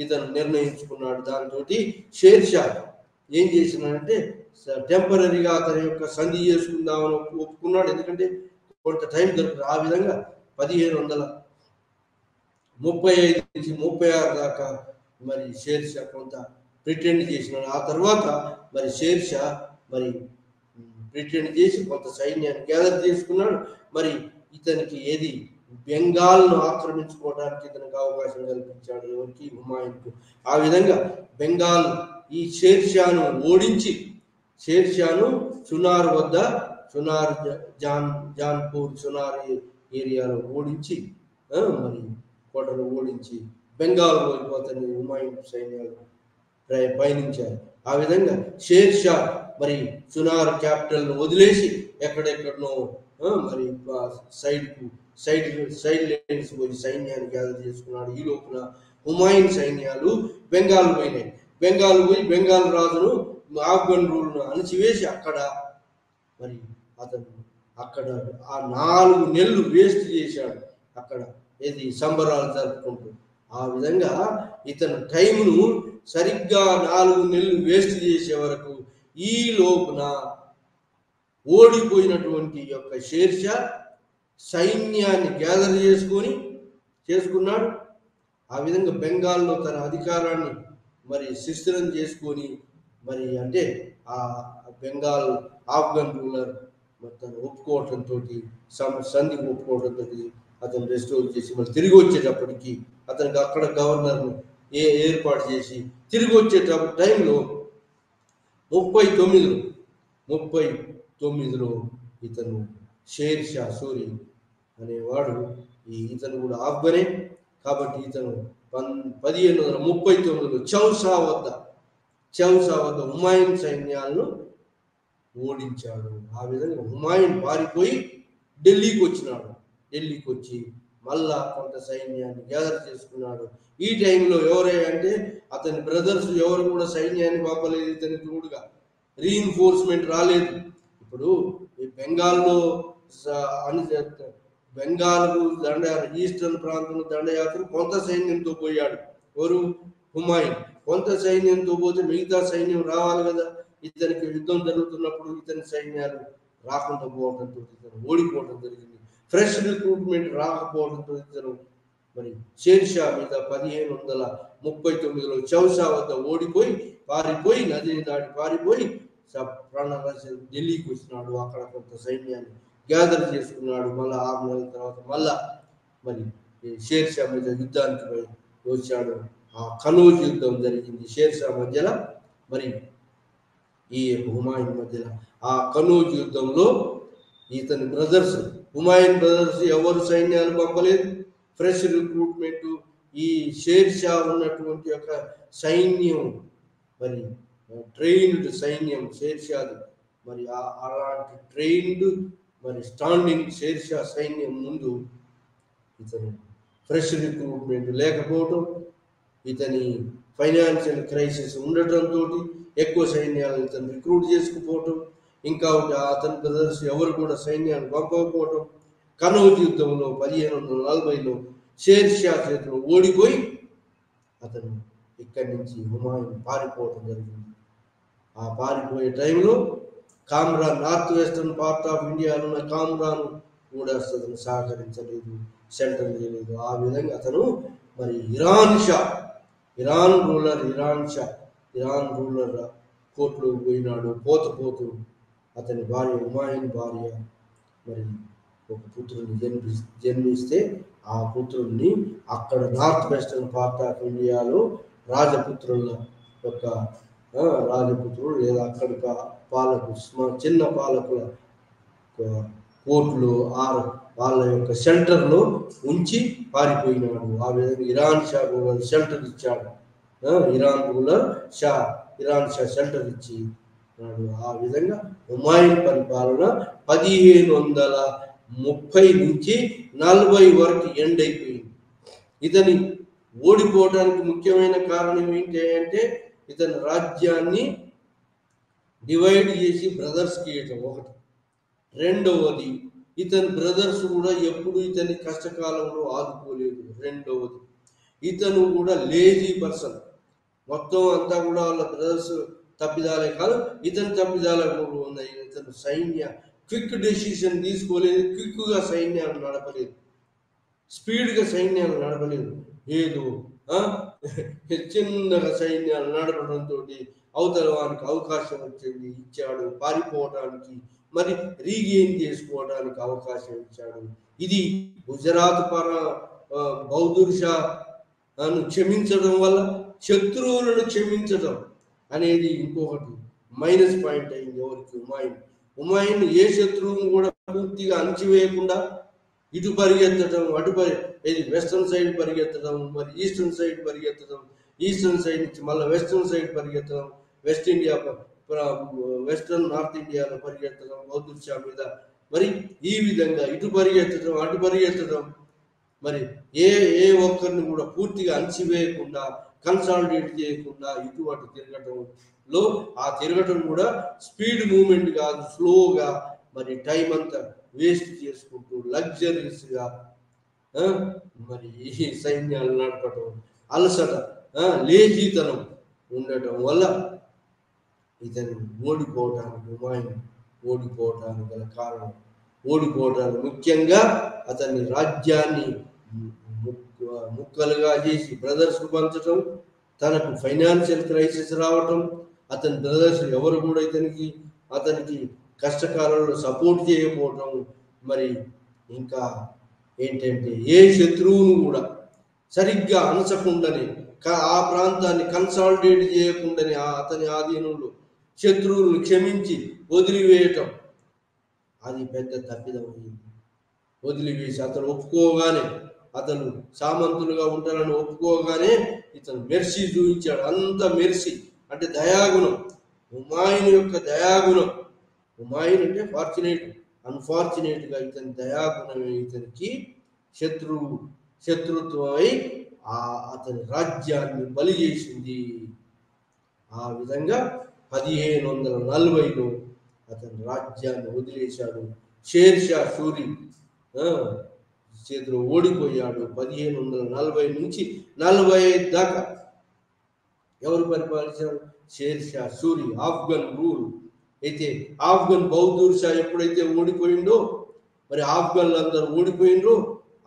ఇతను నిర్ణయించుకున్నాడు. దాంతో షేర్ షా ఏం చేసినాడంటే టెంపరీగా అతని యొక్క సంధి చేసుకుందామని ఒప్పుకున్నాడు. ఎందుకంటే కొంత టైం దొరుకుతుంది. ఆ విధంగా 1535 నుంచి 36 దాకా మరి షేర్ షా కొంత ప్రిటెండ్ చేసినాడు. ఆ తర్వాత మరి షేర్ షా మరి ప్రిటెండ్ చేసి కొంత సైన్యాన్ని గ్యాదర్ చేసుకున్నాడు. మరి ఇతనికి బెంగాల్ను ఆక్రమించుకోవడానికి ఇతనికి అవకాశం కల్పించాడు. ఎవరికి? హుమాయూన్కు. ఆ విధంగా బెంగాల్ ఈ షేర్ షాను ఓడించి, షేర్ షాను చునార్ జాన్పూర్ ఏరియాలో ఓడించి మరి కోటను ఓడించి బెంగాల్ వైపు అతని హుమాయూన్ సైన్యాలు పయనించారు. ఆ విధంగా షేర్ షా మరి చునార్ క్యాపిటల్ను వదిలేసి ఎక్కడెక్కడనో మరి సైడ్ లైన్స్ పోయి సైన్యాన్ని గ్యాదర్ చేసుకున్నాడు. ఈ లోపల హుమాయూన్ సైన్యాలు బెంగాల్ పోయినాయి. బెంగాల్ రాజును ఆఫ్ఘన్ రూల్ను అణిచివేసి అక్కడ ఆ 4 నెలలు వేస్ట్ చేశాడు. అక్కడ సంబరాలు జరుపుకుంటూ. ఆ విధంగా ఇతను టైంను సరిగ్గా 4 నెలలు వేస్ట్ చేసే వరకు ఈ లోపున ఓడిపోయినటువంటి యొక్క షేర్ షా సైన్యాన్ని గ్యాదర్ చేసుకున్నాడు. ఆ విధంగా బెంగాల్లో తన అధికారాన్ని మరి శిథిలం చేసుకొని మరి అంటే ఆ బెంగాల్ ఆఫ్ఘన్ రూలర్ తను ఒప్పుకోవటంతో సంధికి ఒప్పుకోవడంతో అతను రెస్టోర్ చేసి మళ్ళీ తిరిగి వచ్చేటప్పటికి అతనికి అక్కడ గవర్నర్ను ఏర్పాటు చేసి తిరిగి వచ్చేటప్పుడు టైంలో 39లో ఇతను షేర్ షా సూరి అనేవాడు ఇతను కూడా ఆఫ్ఘనే కాబట్టి ఇతను 1539లో చౌసా వద్ద హుమాయూన్ సైన్యాలను ఓడించాడు. ఆ విధంగా హుమాయూన్ పారిపోయి ఢిల్లీకి వచ్చి మళ్ళా కొంత సైన్యాన్ని గ్యాదర్ చేసుకున్నాడు. ఈ టైంలో అంటే అతని బ్రదర్స్ ఎవరు కూడా సైన్యాన్ని పంపలేదు. ఇతని తోడుగా రీఇన్ఫోర్స్మెంట్ రాలేదు. ఇప్పుడు ఈ బెంగాల్కు ఈస్టర్న్ ప్రాంతంలో దండయాత్ర కొంత సైన్యంతో పోయాడు. ఎవరు? హుమాయూన్. కొంత సైన్యంతో పోతే మిగతా సైన్యం రావాలి కదా. ఇతనికి యుద్ధం జరుగుతున్నప్పుడు ఇతని సైన్యాలు రాకుండా పోవడంతో ఇతను ఓడిపోవడం జరిగింది. ఫ్రెష్ రిక్రూట్మెంట్ రాకపోవడంతో ఇతను మరి షేర్షా మీద 1539లో చౌసా వద్ద ఓడిపోయి పారిపోయి నదిని దాటి పారిపోయి ప్రాణాలు ఢిల్లీకి వచ్చినాడు. అక్కడ కొంత సైన్యాన్ని గ్యాదర్ చేసుకున్నాడు. మళ్ళీ 6 నెలల తర్వాత మళ్ళా మరి షేర్షా మీద యుద్ధానికి వచ్చాడు. ఆ కనౌజ్ యుద్ధం జరిగింది షేర్షా మధ్యలో మరి ఈ హుమాయూన్ మధ్యలో. ఆ కనౌజ్ యుద్ధంలో ఇతని బ్రదర్స్ హుమాయూన్ బ్రదర్స్ ఎవరు సైన్యాలు పంపలేదు. ఫ్రెష్ రిక్రూట్మెంట్ ఈ షేర్షా ఉన్నటువంటి యొక్క సైన్యం మరి ట్రైన్డ్ సైన్యం షేర్షాది. మరి అలాంటి ట్రైన్డ్ మరి స్టాండింగ్ షేర్షా సైన్యం ముందు ఇతను ఫ్రెష్ రిక్రూట్మెంట్ లేకపోవటం, ఇతని ఫైనాన్షియల్ క్రైసిస్ ఉండటంతో ఎక్కువ సైన్యాలను ఇతను రిక్రూట్ చేసుకుపోవటం, ఇంకా అతని బ్రదర్స్ ఎవరు కూడా సైన్యాన్ని పంపకపోవటం, కనౌజ్ యుద్ధంలో 1540లో షేర్షా చేతిలో ఓడిపోయి అతను ఇక్కడి నుంచి హుమాయూన్ పారిపోవటం జరిగింది. ఆ పారిపోయే టైంలో Kamran north western part of ఇండియాలో ఉన్న కామ్రాన్ కూడా అతను సహకరించలేదు, సెంటర్ చేయలేదు. ఆ విధంగా అతను మరి ఇరాన్ రూలర్ కోర్టులోకి పోయినాడు. పోతూ అతని భార్య హుమాయూన్ భార్య మరి ఒక పుత్రుని జన్మిస్తే ఆ పుత్రుడిని అక్కడ నార్త్ వెస్టర్న్ పార్ట్ ఆఫ్ ఇండియాలో రాజపుత్రుల యొక్క రాజపుత్రుడు లేదా అక్కడి చిన్న పాలకుల కోర్టులో వాళ్ళ యొక్క షెల్టర్లో ఉంచి పారిపోయినాడు. ఆ విధంగా ఇరాన్ షా రూలర్ షెల్టర్ ఇచ్చాడు. ఇరాన్ షా షెల్టర్ ఇచ్చి నాడు. ఆ విధంగా హుమాయూన్ పరిపాలన 1530 నుంచి 40 వరకు ఎండ్ అయిపోయింది. ఇతని ఓడిపోవడానికి ముఖ్యమైన కారణం ఏంటి అంటే ఇతని రాజ్యాన్ని డివైడ్ చేసి బ్రదర్స్కి ఇవ్వటం ఒకటి. రెండవది ఇతని బ్రదర్స్ కూడా ఎప్పుడు ఇతని కష్టకాలంలో ఆదుకోలేదు. రెండవది ఇతను కూడా లేజీ పర్సన్. మొత్తం అంతా కూడా వాళ్ళ బ్రదర్స్ తప్పిదాలే కాదు, ఇతని తప్పిదాలే కూడా ఉన్నాయి. ఇతను క్విక్ డెసిషన్ తీసుకోలేదు, క్విక్గా సైన్యాలు నడపలేదు, స్పీడ్గా సైన్యాలు నడపలేదు. ఏదో చిన్నగా సైన్యాలు నడపడంతో అవతల వానికి అవకాశం వచ్చింది, ఇచ్చాడు. పారిపోవడానికి మరి రీగెయిన్ చేసుకోవడానికి అవకాశం ఇచ్చాడు. ఇది గుజరాత్ బహదూర్ షాను క్షమించడం వల్ల శత్రువులను క్షమించడం అనేది ఇంకొకటి మైనస్ పాయింట్ అయింది ఎవరికి? హుమాయూన్ ఏ శత్రువును కూడా పూర్తిగా అణచివేయకుండా ఇటు పరిగెత్తడం, ఇది వెస్టర్న్ సైడ్ పరిగెత్తడం, మరి ఈస్టర్న్ సైడ్ పరిగెత్తడం, ఈస్టర్న్ సైడ్ నుంచి మళ్ళీ వెస్టర్న్ సైడ్ పరిగెత్తడం, వెస్టర్న్ నార్త్ ఇండియాలో పరిగెత్తడం బహదూర్ షా మీద. మరి ఈ విధంగా ఇటు పరిగెత్తడం అటు పరిగెత్తడం, మరి ఏ ఒక్కరిని కూడా పూర్తిగా అణచివేయకుండా కన్సాలిడేట్ చేయకుండా ఇటు అటు తిరగటంలో ఆ తిరగటం కూడా స్పీడ్ మూమెంట్ కాదు, స్లోగా మరి టైం అంతా వేస్ట్ చేసుకుంటూ లగ్జరీస్గా మరి ఈ సైన్యాలు నడపటం, అలసట లేజీతనం ఉండటం వల్ల ఇతను ఓడిపోవటానికి గల కారణం. ఓడిపోవటానికి ముఖ్యంగా అతని రాజ్యాన్ని ముక్కలుగా చేసి బ్రదర్స్కు పంచటం, తనకు ఫైనాన్షియల్ క్రైసిస్ రావటం, అతని బ్రదర్స్ ఎవరు కూడా అతనికి కష్టకాలంలో సపోర్ట్ చేయకపోవటం, మరి ఇంకా ఏంటంటే ఏ శత్రువును కూడా సరిగ్గా అనసకుండానే ఆ ప్రాంతాన్ని కన్సాలిడేట్ చేయకుండానే అతని ఆధీనంలో శత్రువులను క్షమించి వదిలివేయటం, అది పెద్ద తప్పిదమైంది. వదిలివేసి అతను సామంతులుగా ఉంటారని ఒప్పుకోగానే ఇతను మెర్సీ చూపించాడు. అంత మెర్సీ అంటే దయాగుణం, హుమాయూన్ యొక్క దయాగుణం. హుమాయూన్ అంటే అన్ఫార్చునేట్గా ఇతని దయాగుణమే ఇతనికి శత్రుత్వమై అతని రాజ్యాన్ని బలి చేసింది. ఆ విధంగా 1540లో అతని రాజ్యాన్ని వదిలేశాడు. షేర్షా సూరి చేతిలో ఓడిపోయాడు. 1540 నుంచి 45 దాకా ఎవరు పరిపాలించారు? షేర్షా సూరి, ఆఫ్ఘన్ రూల్. అయితే ఆఫ్ఘన్ బహదూర్ షా ఎప్పుడైతే ఓడిపోయిందో మరి ఆఫ్ఘన్లు అందరూ ఓడిపోయినరు.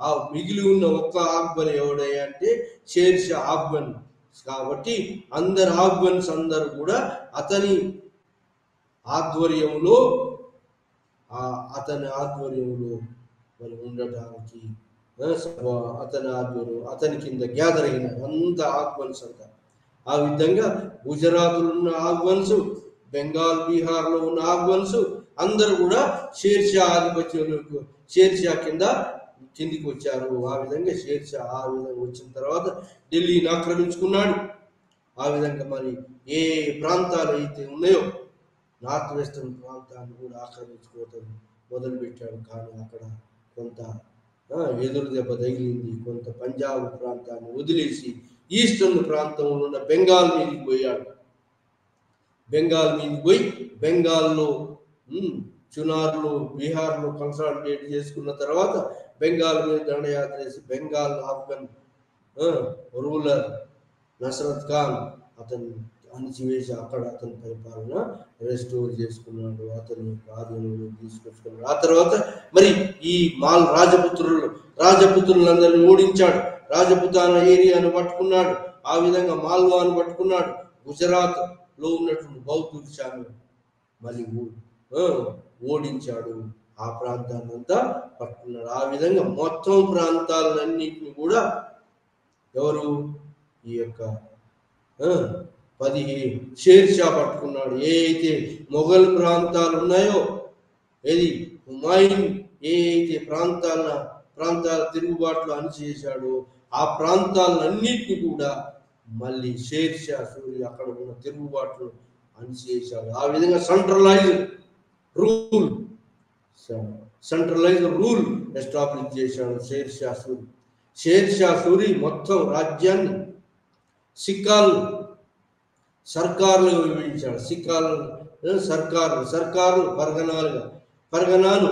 ఆ మిగిలి ఉన్న ఒక్క ఆఫ్ఘన్ ఎవడయ్యా అంటే షేర్షా ఆఫ్ఘన్. కాబట్టి అందరు ఆఫ్ఘన్స్ అందరూ కూడా అతని ఆధ్వర్యంలో మరి ఉండటానికి అతని ఆధ్వర్యం అతని కింద గ్యాదర్ అయినారు అంత ఆఫ్ఘన్స్ అంతా. ఆ విధంగా గుజరాత్లో ఉన్న ఆఫ్ఘన్స్, బెంగాల్ బీహార్లో ఉన్న ఆఫ్ఘన్స్ అందరూ కూడా షేర్షా ఆధిపత్యంలో షేర్షా కిందికి వచ్చారు. ఆ విధంగా షేర్షా ఆ విధంగా వచ్చిన తర్వాత ఢిల్లీని ఆక్రమించుకున్నాడు. ఆ విధంగా మరి ఏ ప్రాంతాలు అయితే ఉన్నాయో నార్త్ వెస్టర్న్ ప్రాంతాన్ని కూడా ఆక్రమించుకోవటం మొదలుపెట్టాడు. కానీ అక్కడ కొంత ఎదురు దెబ్బ తగిలింది. కొంత పంజాబ్ ప్రాంతాన్ని వదిలేసి ఈస్టర్న్ ప్రాంతంలో ఉన్న బెంగాల్ మీదకి పోయాడు. బెంగాల్ మీదకి పోయి బెంగాల్లో చునార్లో బీహార్లో కన్సాలిడేట్ చేసుకున్న తర్వాత బెంగాల్ మీద దండయాత్ర చేసి బెంగాల్ ఆఫ్ఘన్ రూలర్ నసరత్ ఖాన్ అతను అణిచివేసి అక్కడ అతని పరిపాలన రెస్టోర్ చేసుకున్నాడు. అతని ఆధీనంలో తీసుకొచ్చుకున్నాడు. ఆ తర్వాత మరి ఈ రాజపుత్రులందరినీ ఓడించాడు. రాజపుతానా ఏరియాను పట్టుకున్నాడు. ఆ విధంగా మాల్వాను పట్టుకున్నాడు. గుజరాత్ లో ఉన్నటువంటి బౌద్ధ షాను మళ్ళీ ఓడించాడు. ఆ ప్రాంతాన్ని అంతా పట్టుకున్నాడు. ఆ విధంగా మొత్తం ప్రాంతాలన్నింటినీ కూడా ఎవరు ఈ యొక్క 15 షేర్షా పట్టుకున్నాడు. ఏ అయితే మొఘల్ ప్రాంతాలు ఉన్నాయో ఏది హుమాయూన్ ఏ అయితే ప్రాంతాల తిరుగుబాట్లు అణిచేశాడో ఆ ప్రాంతాలన్నింటినీ కూడా మళ్ళీ షేర్షా సూరి అక్కడ ఉన్న తిరుగుబాట్లు అణిచేశాడు. ఆ విధంగా సెంట్రలైజ్ రూల్ ఎస్టాబ్లిష్ చేశాడు షేర్షా సూరి. మొత్తం రాజ్యాన్ని సర్కార్లుగా విభజించాడు. సర్కారు పరగణాలు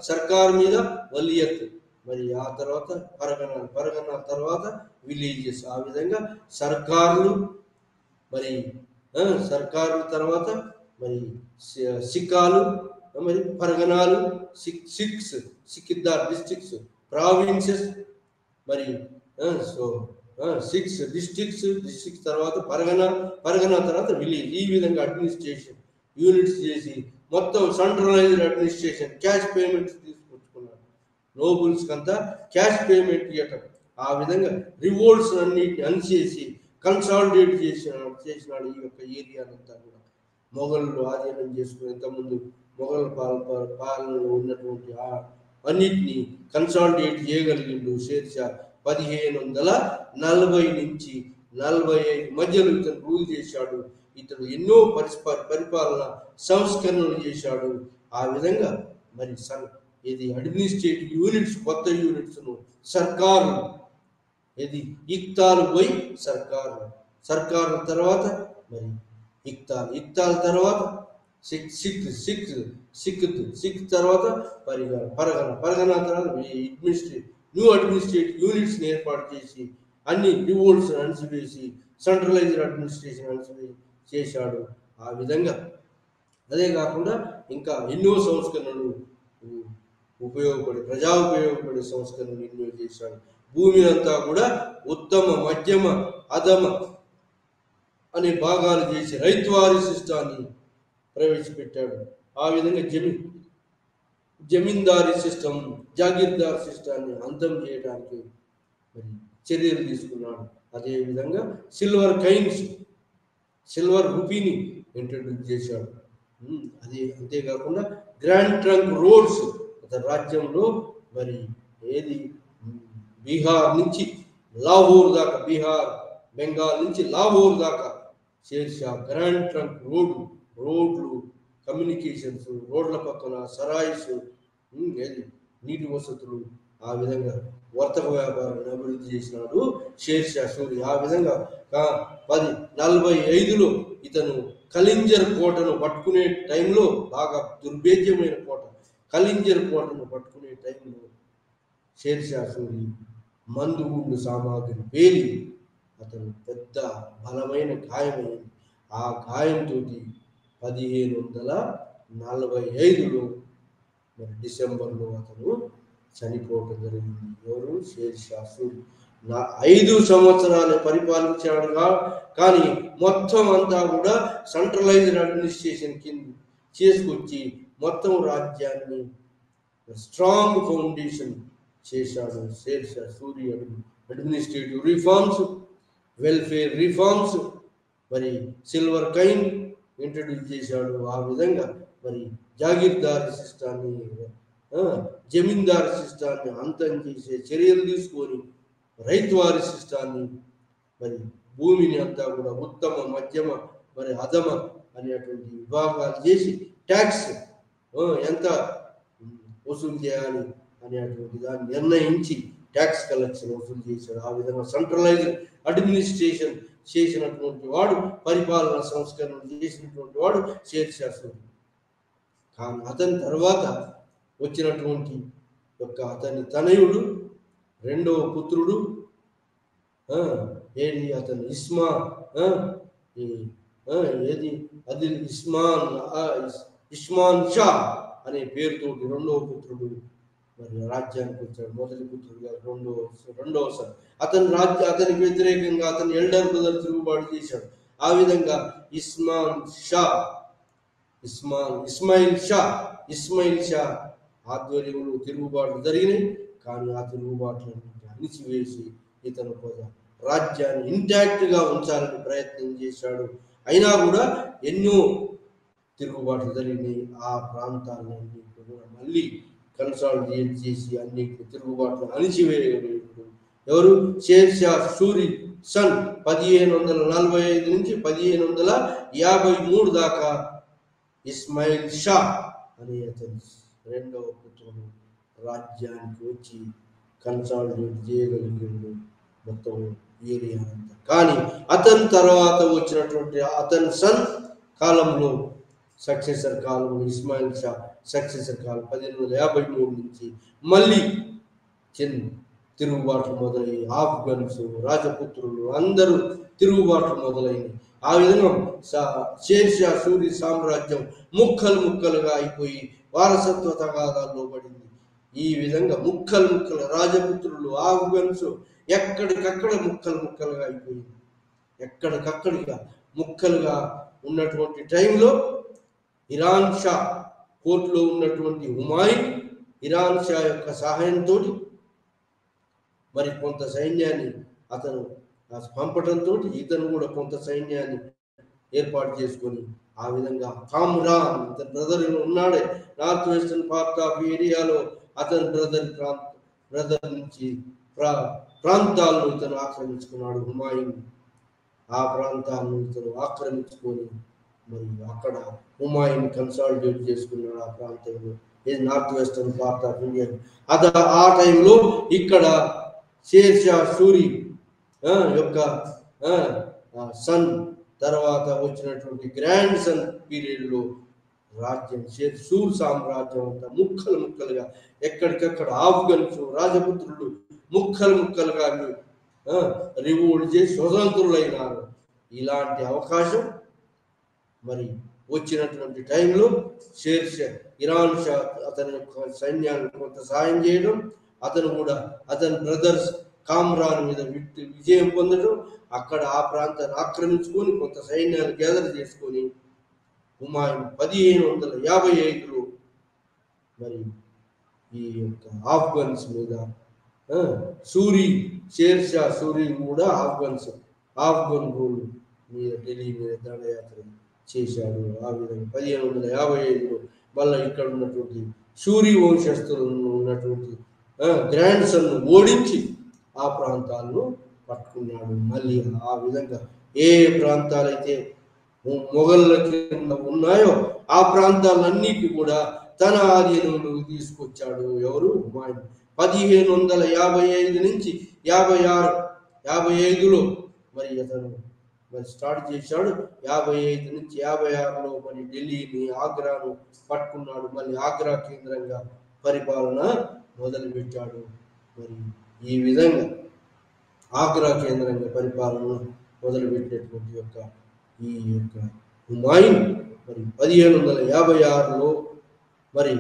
సర్కారు మీద వలియత్, మరి ఆ తర్వాత పరగణ తర్వాత విలేజెస్. ఆ విధంగా సర్కారులు తర్వాత మరి సిక్కాలు, మరి పరగణాలు, సిక్కిద్దార్ డిస్ట్రిక్ట్స్, ప్రావిన్సెస్, మరి 6 డిస్ట్రిక్ట్స్ తర్వాత పరగణ తర్వాత విలేజ్. ఈ విధంగా అడ్మినిస్ట్రేషన్ యూనిట్స్ చేసి మొత్తం సెంట్రలైజ్డ్ అడ్మినిస్ట్రేషన్ క్యాష్ పేమెంట్స్ తీసుకొచ్చుకున్నాడు. నోబుల్స్ కంతా క్యాష్ పేమెంట్ ఇవ్వటం. ఆ విధంగా రివోల్ట్స్ అన్నిటిని అణిచేసి కన్సాలిడేట్ చేసినాడు ఈ యొక్క ఏరియానంతా కూడా. మొఘలు ఆధీనం చేసుకుని ఇంతకుముందు మొఘల్ పాలనలో ఉన్నటువంటి అన్నిటినీ కన్సాలిడేట్ చేయగలిగిండు షేర్షా. 1540 నుంచి 45 మధ్యలో ఇతను రూల్ చేశాడు. ఇతను ఎన్నో పరిపాలన సంస్కరణలు చేశాడు. ఆ విధంగా మరి ఇది అడ్మినిస్ట్రేటివ్ యూనిట్స్, కొత్త యూనిట్స్ ను సర్కారు ఇది ఇక్తాలు పోయి సర్కారు తర్వాత మరి ఇక్తాల తర్వాత సిక్ తర్వాత పరగణ తర్వాత న్యూ అడ్మినిస్ట్రేటివ్ యూనిట్స్ ఏర్పాటు చేసి అన్ని రివోల్ట్స్ అణిచివేసి సెంట్రలైజ్డ్ అడ్మినిస్ట్రేషన్ చేశాడు. ఆ విధంగా అదే కాకుండా ఇంకా ఎన్నో సంస్కరణలు ప్రజా ఉపయోగపడే సంస్కరణలు ఎన్నో చేశాడు. భూమి అంతా కూడా ఉత్తమ, మధ్యమ, అధమ అనే భాగాలు చేసి రైతువారీ సిస్టాన్ని ప్రవేశపెట్టాడు. ఆ విధంగా జమీందారీ సిస్టమ్, జాగీర్దార్ సిస్టాన్ని అంతం చేయడానికి మరి చర్యలు తీసుకున్నాడు. అదేవిధంగా సిల్వర్ రూపీని ఇంట్రడ్యూస్ చేశాడు. అంతేకాకుండా గ్రాండ్ ట్రంక్ రోడ్స్ రాజ్యంలో మరి ఏది బీహార్ నుంచి లాహోర్ దాకా, బెంగాల్ నుంచి లాహోర్ దాకా షేర్షా గ్రాండ్ ట్రంక్ రోడ్లు, కమ్యూనికేషన్స్, రోడ్ల పక్కన సరాయిస్, నీటి వసతులు, ఆ విధంగా వర్తక వ్యాపారాన్ని అభివృద్ధి చేసినాడు షేర్షా సూరి. ఆ విధంగా 1045లో ఇతను కలింజర్ కోటను పట్టుకునే టైంలో, బాగా దుర్భేద్యమైన కోట కలింజర్ కోటను పట్టుకునే టైంలో షేర్షా సూరి మందుగుండు సామాగ్రి పేలి అతను పెద్ద బలమైన గాయమైంది. ఆ గాయంతో 1545లో మరి డిసెంబర్లో అతను చనిపోవటం జరిగింది. ఎవరు? షేర్ షా సూరి. 5 సంవత్సరాలు పరిపాలించాడుగా, కానీ మొత్తం అంతా కూడా సెంట్రలైజ్డ్ అడ్మినిస్ట్రేషన్ కింద చేసుకొచ్చి మొత్తం రాజ్యాన్ని స్ట్రాంగ్ ఫౌండేషన్ చేశాడు share Shah Suri. Administrative reforms, welfare reforms, మరి సిల్వర్ కాయిన్ ఇంట్రడ్యూస్ చేశాడు. ఆ విధంగా మరి జాగీర్దారీ సిస్టాన్ని, జమీందారీ సిస్టాన్ని అంతం చేసే చర్యలు తీసుకొని రైతువారీ సిస్టాన్ని, మరి భూమిని అంతా కూడా ఉత్తమ, మధ్యమ, మరి అధమ అనేటువంటి విభాగాలు చేసి ట్యాక్స్ ఎంత వసూలు చేయాలి అనేటువంటి దాన్ని నిర్ణయించి ట్యాక్స్ కలెక్షన్ వసూలు చేశాడు. ఆ విధంగా సెంట్రలైజ్డ్ అడ్మినిస్ట్రేషన్ చేసినటువంటి వాడు, పరిపాలన సంస్కరణ చేసినటువంటి వాడు షేర్ షా సూరి. కానీ అతని తర్వాత వచ్చినటువంటి అతని తనయుడు, రెండవ పుత్రుడు అతను ఇస్మాన్ షా అనే పేరుతోటి రెండవ పుత్రుడు మరి రాజ్యానికి వచ్చాడు. మొదటి పుత్రుడుగా రెండవసారి అతనికి వ్యతిరేకంగా అతని ఎల్డర్ బ్రదర్ తిరుగుబాటు చేశాడు. ఆ విధంగా ఇస్మాయిల్ షా ఆధ్వర్యంలో తిరుగుబాట్లు జరిగినాయి. కానీ ఆ తిరుగుబాట్లను అణిచివేసి ఇతను రాజ్యాన్ని ఇంటాక్ట్ గా ఉంచాలని ప్రయత్నం చేశాడు. అయినా కూడా ఎన్నో తిరుగుబాట్లు జరిగినాయి. ఆ ప్రాంతాలన్నీ కూడా మళ్ళీ కన్సాలిడేట్ చేసి అన్ని తిరుగుబాట్లు అణిచివేయలేదు. ఎవరు? షేర్ షా సూరి సన్ 1545 నుంచి 1553 దాకా ఇస్మాయిల్ షా అనే అతని రెండవ పుత్రుడు రాజ్యానికి వచ్చి కన్సాలిడేట్ చేయగలిగాడు మొత్తం ఏరియా అంతా. కానీ అతని తర్వాత వచ్చినటువంటి అతని సన్ కాలంలో, సక్సెసర్ కాలంలో, ఇస్మాయిల్ షా సక్సెసర్ కాలం 1553 నుంచి మళ్ళీ తిరుగుబాట్లు మొదలయ్యి ఆఫ్ఘన్స్, రాజపుత్రులు అందరూ తిరుగుబాట్లు మొదలైనవి. ఆ విధంగా షేర్ షా సూరి సామ్రాజ్యం ముక్కలుగా అయిపోయి వారసత్వ తగాదాల్లో పడింది. ఈ విధంగా ముక్కలు రాజపుత్రులు, ఆఫ్ఘన్స్ ఎక్కడికక్కడ ముక్కలుగా అయిపోయింది. ఎక్కడికక్కడిగా ముక్కలుగా ఉన్నటువంటి టైంలో ఇరాన్ షా కోర్టులో ఉన్నటువంటి హుమాయూన్ ఇరాన్ షా యొక్క సహాయంతో మరి కొంత సైన్యాన్ని అతను పంపడంతో ఇతను కూడా కొంత సైన్యాన్ని ఏర్పాటు చేసుకొని, ఆ విధంగా కామ్రాన్ ఇతని బ్రదర్ ఉన్నాడే నార్త్ వెస్టర్న్ పార్ట్ ఆఫ్ ఏరియాలో, అతని బ్రదర్ నుంచి ప్రాంతాలను ఇతను ఆక్రమించుకున్నాడు హుమాయూన్. ఆ ప్రాంతాలను ఇతను ఆక్రమించుకొని మరి అక్కడ హుమాయూన్ కన్సాలిడేట్ చేసుకున్నాడు ఆ ప్రాంతంలో, north western part of India. ఆ టైంలో ఇక్కడ షేర్ షా సూరి యొక్క సన్ తర్వాత వచ్చినటువంటి గ్రాండ్ సన్ పీరియడ్లో రాజ్యం సూర్ సామ్రాజ్యం అంతా ముక్కలుగా ఎక్కడికక్కడ ఆఫ్ఘన్స్ రాజపుత్రులు ముక్కలుగా రివోల్ట్ చేసి స్వతంత్రులైనారు. ఇలాంటి అవకాశం మరి వచ్చినటువంటి టైంలో ఇరాన్ షా అతని యొక్క సైన్యానికి కొంత సాయం చేయడం, అతను కూడా అతని బ్రదర్స్ కామ్రాన్ మీద విజయం పొందడం, అక్కడ ఆ ప్రాంతాన్ని ఆక్రమించుకొని కొంత సైన్యాన్ని గ్యాదర్ చేసుకొని హుమాయూన్ 1555లో మరి ఈ యొక్క ఆఫ్ఘన్స్ మీద షేర్ షా సూరి కూడా ఆఫ్ఘన్ రూల్ మీద ఢిల్లీ మీద దండయాత్ర చేశాడు. ఆ విధంగా 1555లో మళ్ళీ ఇక్కడ ఉన్నటువంటి సూరి వంశస్థులను ఉన్నటువంటి గ్రాండ్ సన్ ఓడించి ఆ ప్రాంతాలను పట్టుకున్నాడు. మళ్ళీ ఆ విధంగా ఏ ప్రాంతాలైతే మొఘళ్ళ కింద ఉన్నాయో ఆ ప్రాంతాలన్నిటి కూడా తన ఆధీనంలోకి తీసుకొచ్చాడు. ఎవరు? హుమాయూన్. 1555 నుంచి 55లో మరి అతను మరి స్టార్ట్ చేశాడు. 55 నుంచి 56లో మరి ఢిల్లీని, ఆగ్రాను పట్టుకున్నాడు. మళ్ళీ ఆగ్రా కేంద్రంగా పరిపాలన మొదలుపెట్టాడు. మరి ఈ విధంగా ఆగ్రా కేంద్రంగా పరిపాలన మొదలుపెట్టినటువంటి ఈ యొక్క హుమాయూన్ మరి 1556లో మరి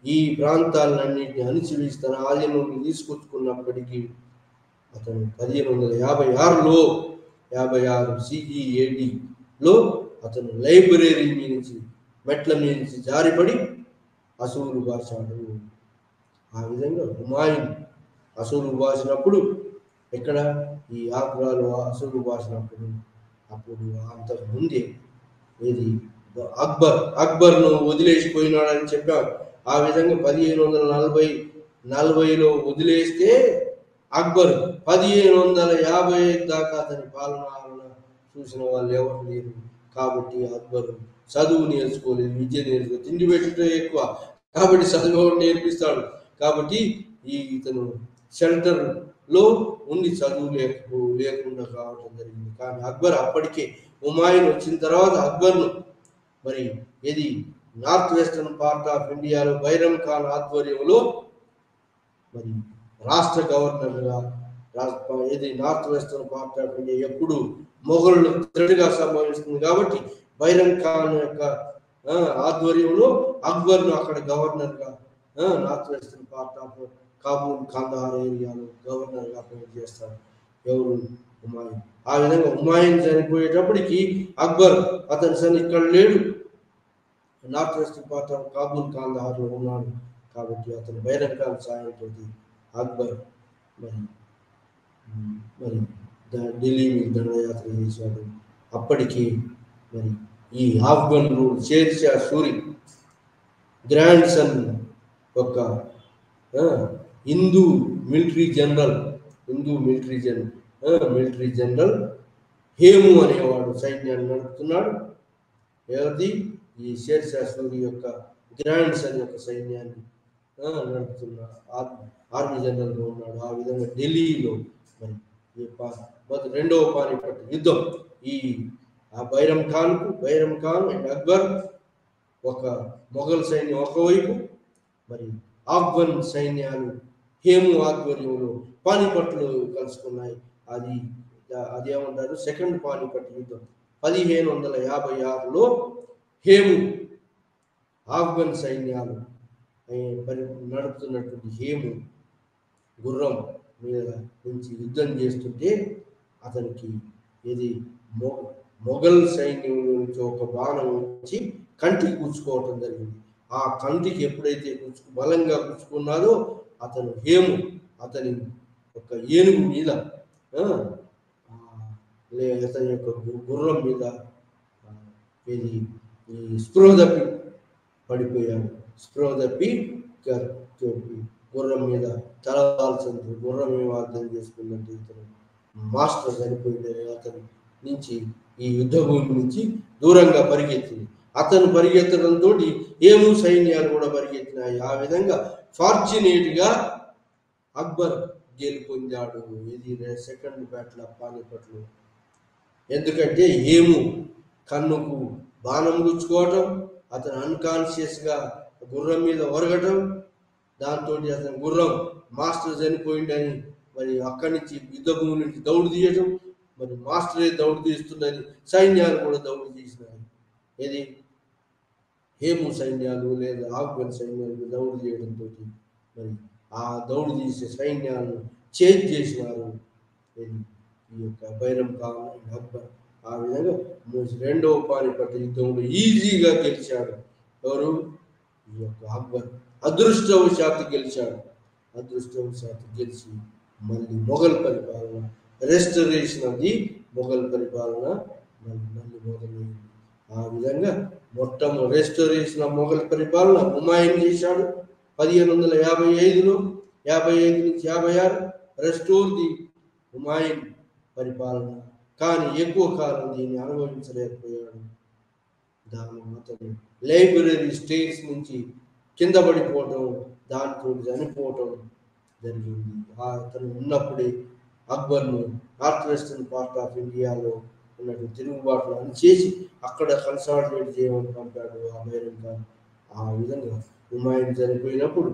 ఈ ప్రాంతాలన్నింటినీ అణిచివేసి తన ఆధీనంలో తీసుకొచ్చుకున్నప్పటికీ అతను 1556లో 56 CEADలో అతను లైబ్రరీ మీద నుంచి మెట్ల మీద నుంచి జారిపడి అసువులు బాచాడు. ఆ విధంగా హుమాయూన్ అసువులు బాసినప్పుడు ఎక్కడ ఈ ఆగ్రాలో అసువులు బాసినప్పుడు అప్పుడు అంతకు ముందే ఏది అక్బర్ను వదిలేసిపోయినాడని చెప్పాడు. ఆ విధంగా 1540లో వదిలేస్తే అక్బర్ 1555 దాకా అతని పాలన చూసిన వాళ్ళు ఎవరు లేరు. కాబట్టి అక్బర్ చదువు నేర్చుకోలేదు, విద్య నేర్చుకోలేదు, తిండి పెట్టడం ఎక్కువ కాబట్టి చదువు నేర్పిస్తాడు. కాబట్టి ఇతను షెల్టర్లో ఉండి చదువు లేకుండా కావడం జరిగింది. కానీ అక్బర్ అప్పటికే హుమాయూన్ వచ్చిన తర్వాత అక్బర్ను మరి ఇది నార్త్ వెస్టర్న్ పార్ట్ ఆఫ్ ఇండియాలో బైరం ఖాన్ ఆధ్వర్యంలో మరి రాష్ట్ర గవర్నర్గా ఇది north western part of India ఎప్పుడు మొఘలులు త్రెడ్గా సంభవిస్తుంది కాబట్టి బైరం ఖాన్ యొక్క ఆధ్వర్యంలో అక్బర్ను అక్కడ గవర్నర్గా north western part of Kabul Kandahar ఏరియాలో గవర్నర్గా అపాయింట్ చేస్తారు ఎవరు హుమాయూన్. ఆ విధంగా హుమాయూన్ చనిపోయేటప్పటికి అక్బర్ అతని సన్ ఇక్కడ లేడు, north western part of Kabul కాందహార్లో ఉన్నాడు. కాబట్టి అతను బైరం ఖాన్ సాయంతో అక్బర్ మరి ఢిల్లీ మీద దండయాత్ర చేశాడు. అప్పటికి మరి ఈ Afghan rule share Shah Suri grand son ఒక హిందూ మిలిటరీ జనరల్ హేము అనేవాడు సైన్యాన్ని నడుపుతున్నాడు. ఎవరిది? ఈ షేర్ షా సూరి యొక్క గ్రాండ్ సన్ యొక్క సైన్యాన్ని నడుపుతున్నాడు, ఆర్మీ జనరల్గా ఉన్నాడు. ఆ విధంగా ఢిల్లీలో మరి రెండవ పానిపట్ యుద్ధం ఈ బైరం ఖాన్ అండ్ అక్బర్ ఒక మొఘల్ సైన్యం ఒకవైపు, మరి ఆఫ్ఘన్ సైన్యాలు హేము ఆధ్వర్యంలో పానిపట్లు కలుసుకున్నాయి. అదేమంటారు సెకండ్ పానిపట్ యుద్ధం 1556లో హేము ఆఫ్ఘన్ సైన్యాలు నడుపుతున్నటువంటి హేము గుర్రం మీద నుంచి యుద్ధం చేస్తుంటే అతనికి ఇది మొఘల్ సైన్యం నుంచి ఒక బాణం వచ్చి కంటికి గుచ్చుకోవటం జరిగింది. ఆ కంటికి ఎప్పుడైతే బలంగా గుచ్చుకున్నాడో అతను హేము అతని ఒక ఏనుగు మీద అతని యొక్క గుర్రం మీద ఇది స్పృహ తప్పి పడిపోయాడు. స్పృహ తప్పి గుర్రం మీద తలవాల్సింది. గుర్రం ఏమో అర్థం చేసుకుందంటే ఇతను మాస్టర్ చనిపోయింది. అతని నుంచి ఈ యుద్ధ భూమి నుంచి దూరంగా పరిగెత్తింది. అతను పరిగెత్తడంతో ఏమూ సైన్యాలు కూడా పరిగెత్తినాయి. ఆ విధంగా ఫార్చునేట్గా అక్బర్ గెలుపొందాడు ఇది సెకండ్ బ్యాటిల్ ఆఫ్ పానిపట్లో. ఎందుకంటే ఏము కన్నుకు బాణం గుచ్చుకోవటం, అతను అన్కాన్షియస్గా గుర్రం మీద ఒరగటం, దాంతో అతని గుర్రం మాస్టర్ చనిపోయిందని మరి అక్కడి నుంచి యుద్ధ భూమి నుంచి దౌడు తీయటం, మరి మాస్టరే దౌడు తీస్తుందని సైన్యాలు కూడా దౌడు తీసినాయి. ఇది హేము సైన్యాలు లేదా ఆఫ్ఘన్ సైన్యాలకు దౌడు చేయడంతో మరి ఆ దౌడు తీసే సైన్యాలను చేజ్ చేసినారు ఈ యొక్క బైరం ఖాన్ అండ్ అక్బర్. ఆ విధంగా రెండవ పానిపట్ యుద్ధంలో ఈజీగా గెలిచాడు. ఎవరు? ఈ యొక్క అక్బర్ అదృష్టవశాత్తు గెలిచాడు. అదృష్టవశాత్తు గెలిచి మళ్ళీ మొఘల్ పరిపాలన రెస్టరేషన్ ఆఫ్ ది మొఘల్ పరిపాలన మళ్ళీ మొదలైంది. ఆ విధంగా మొట్టమొదటి రెస్టరేషన్ ఆఫ్ మొఘల్ పరిపాలన హుమాయూన్ చేశాడు 1555లో. 55 నుంచి 56 రెస్టోర్ ది హుమాయూన్ పరిపాలన. కానీ ఎక్కువ కాలం దీన్ని అనుభవించలేకపోయాడు. దాని అతను లైబ్రరీ స్టేట్స్ నుంచి కింద పడిపోవటం, దాంతో చనిపోవటం జరిగింది. అతను ఉన్నప్పుడే అక్బర్ను నార్త్ వెస్టర్న్ పార్ట్ ఆఫ్ ఇండియాలో ఉన్నటువంటి తిరుగుబాట్లు అనిచేసి అక్కడ కన్సాలిడేట్ చేయమని పంపాడు ఆ బైరం ఖాన్. ఆ విధంగా హుమాయూన్ చనిపోయినప్పుడు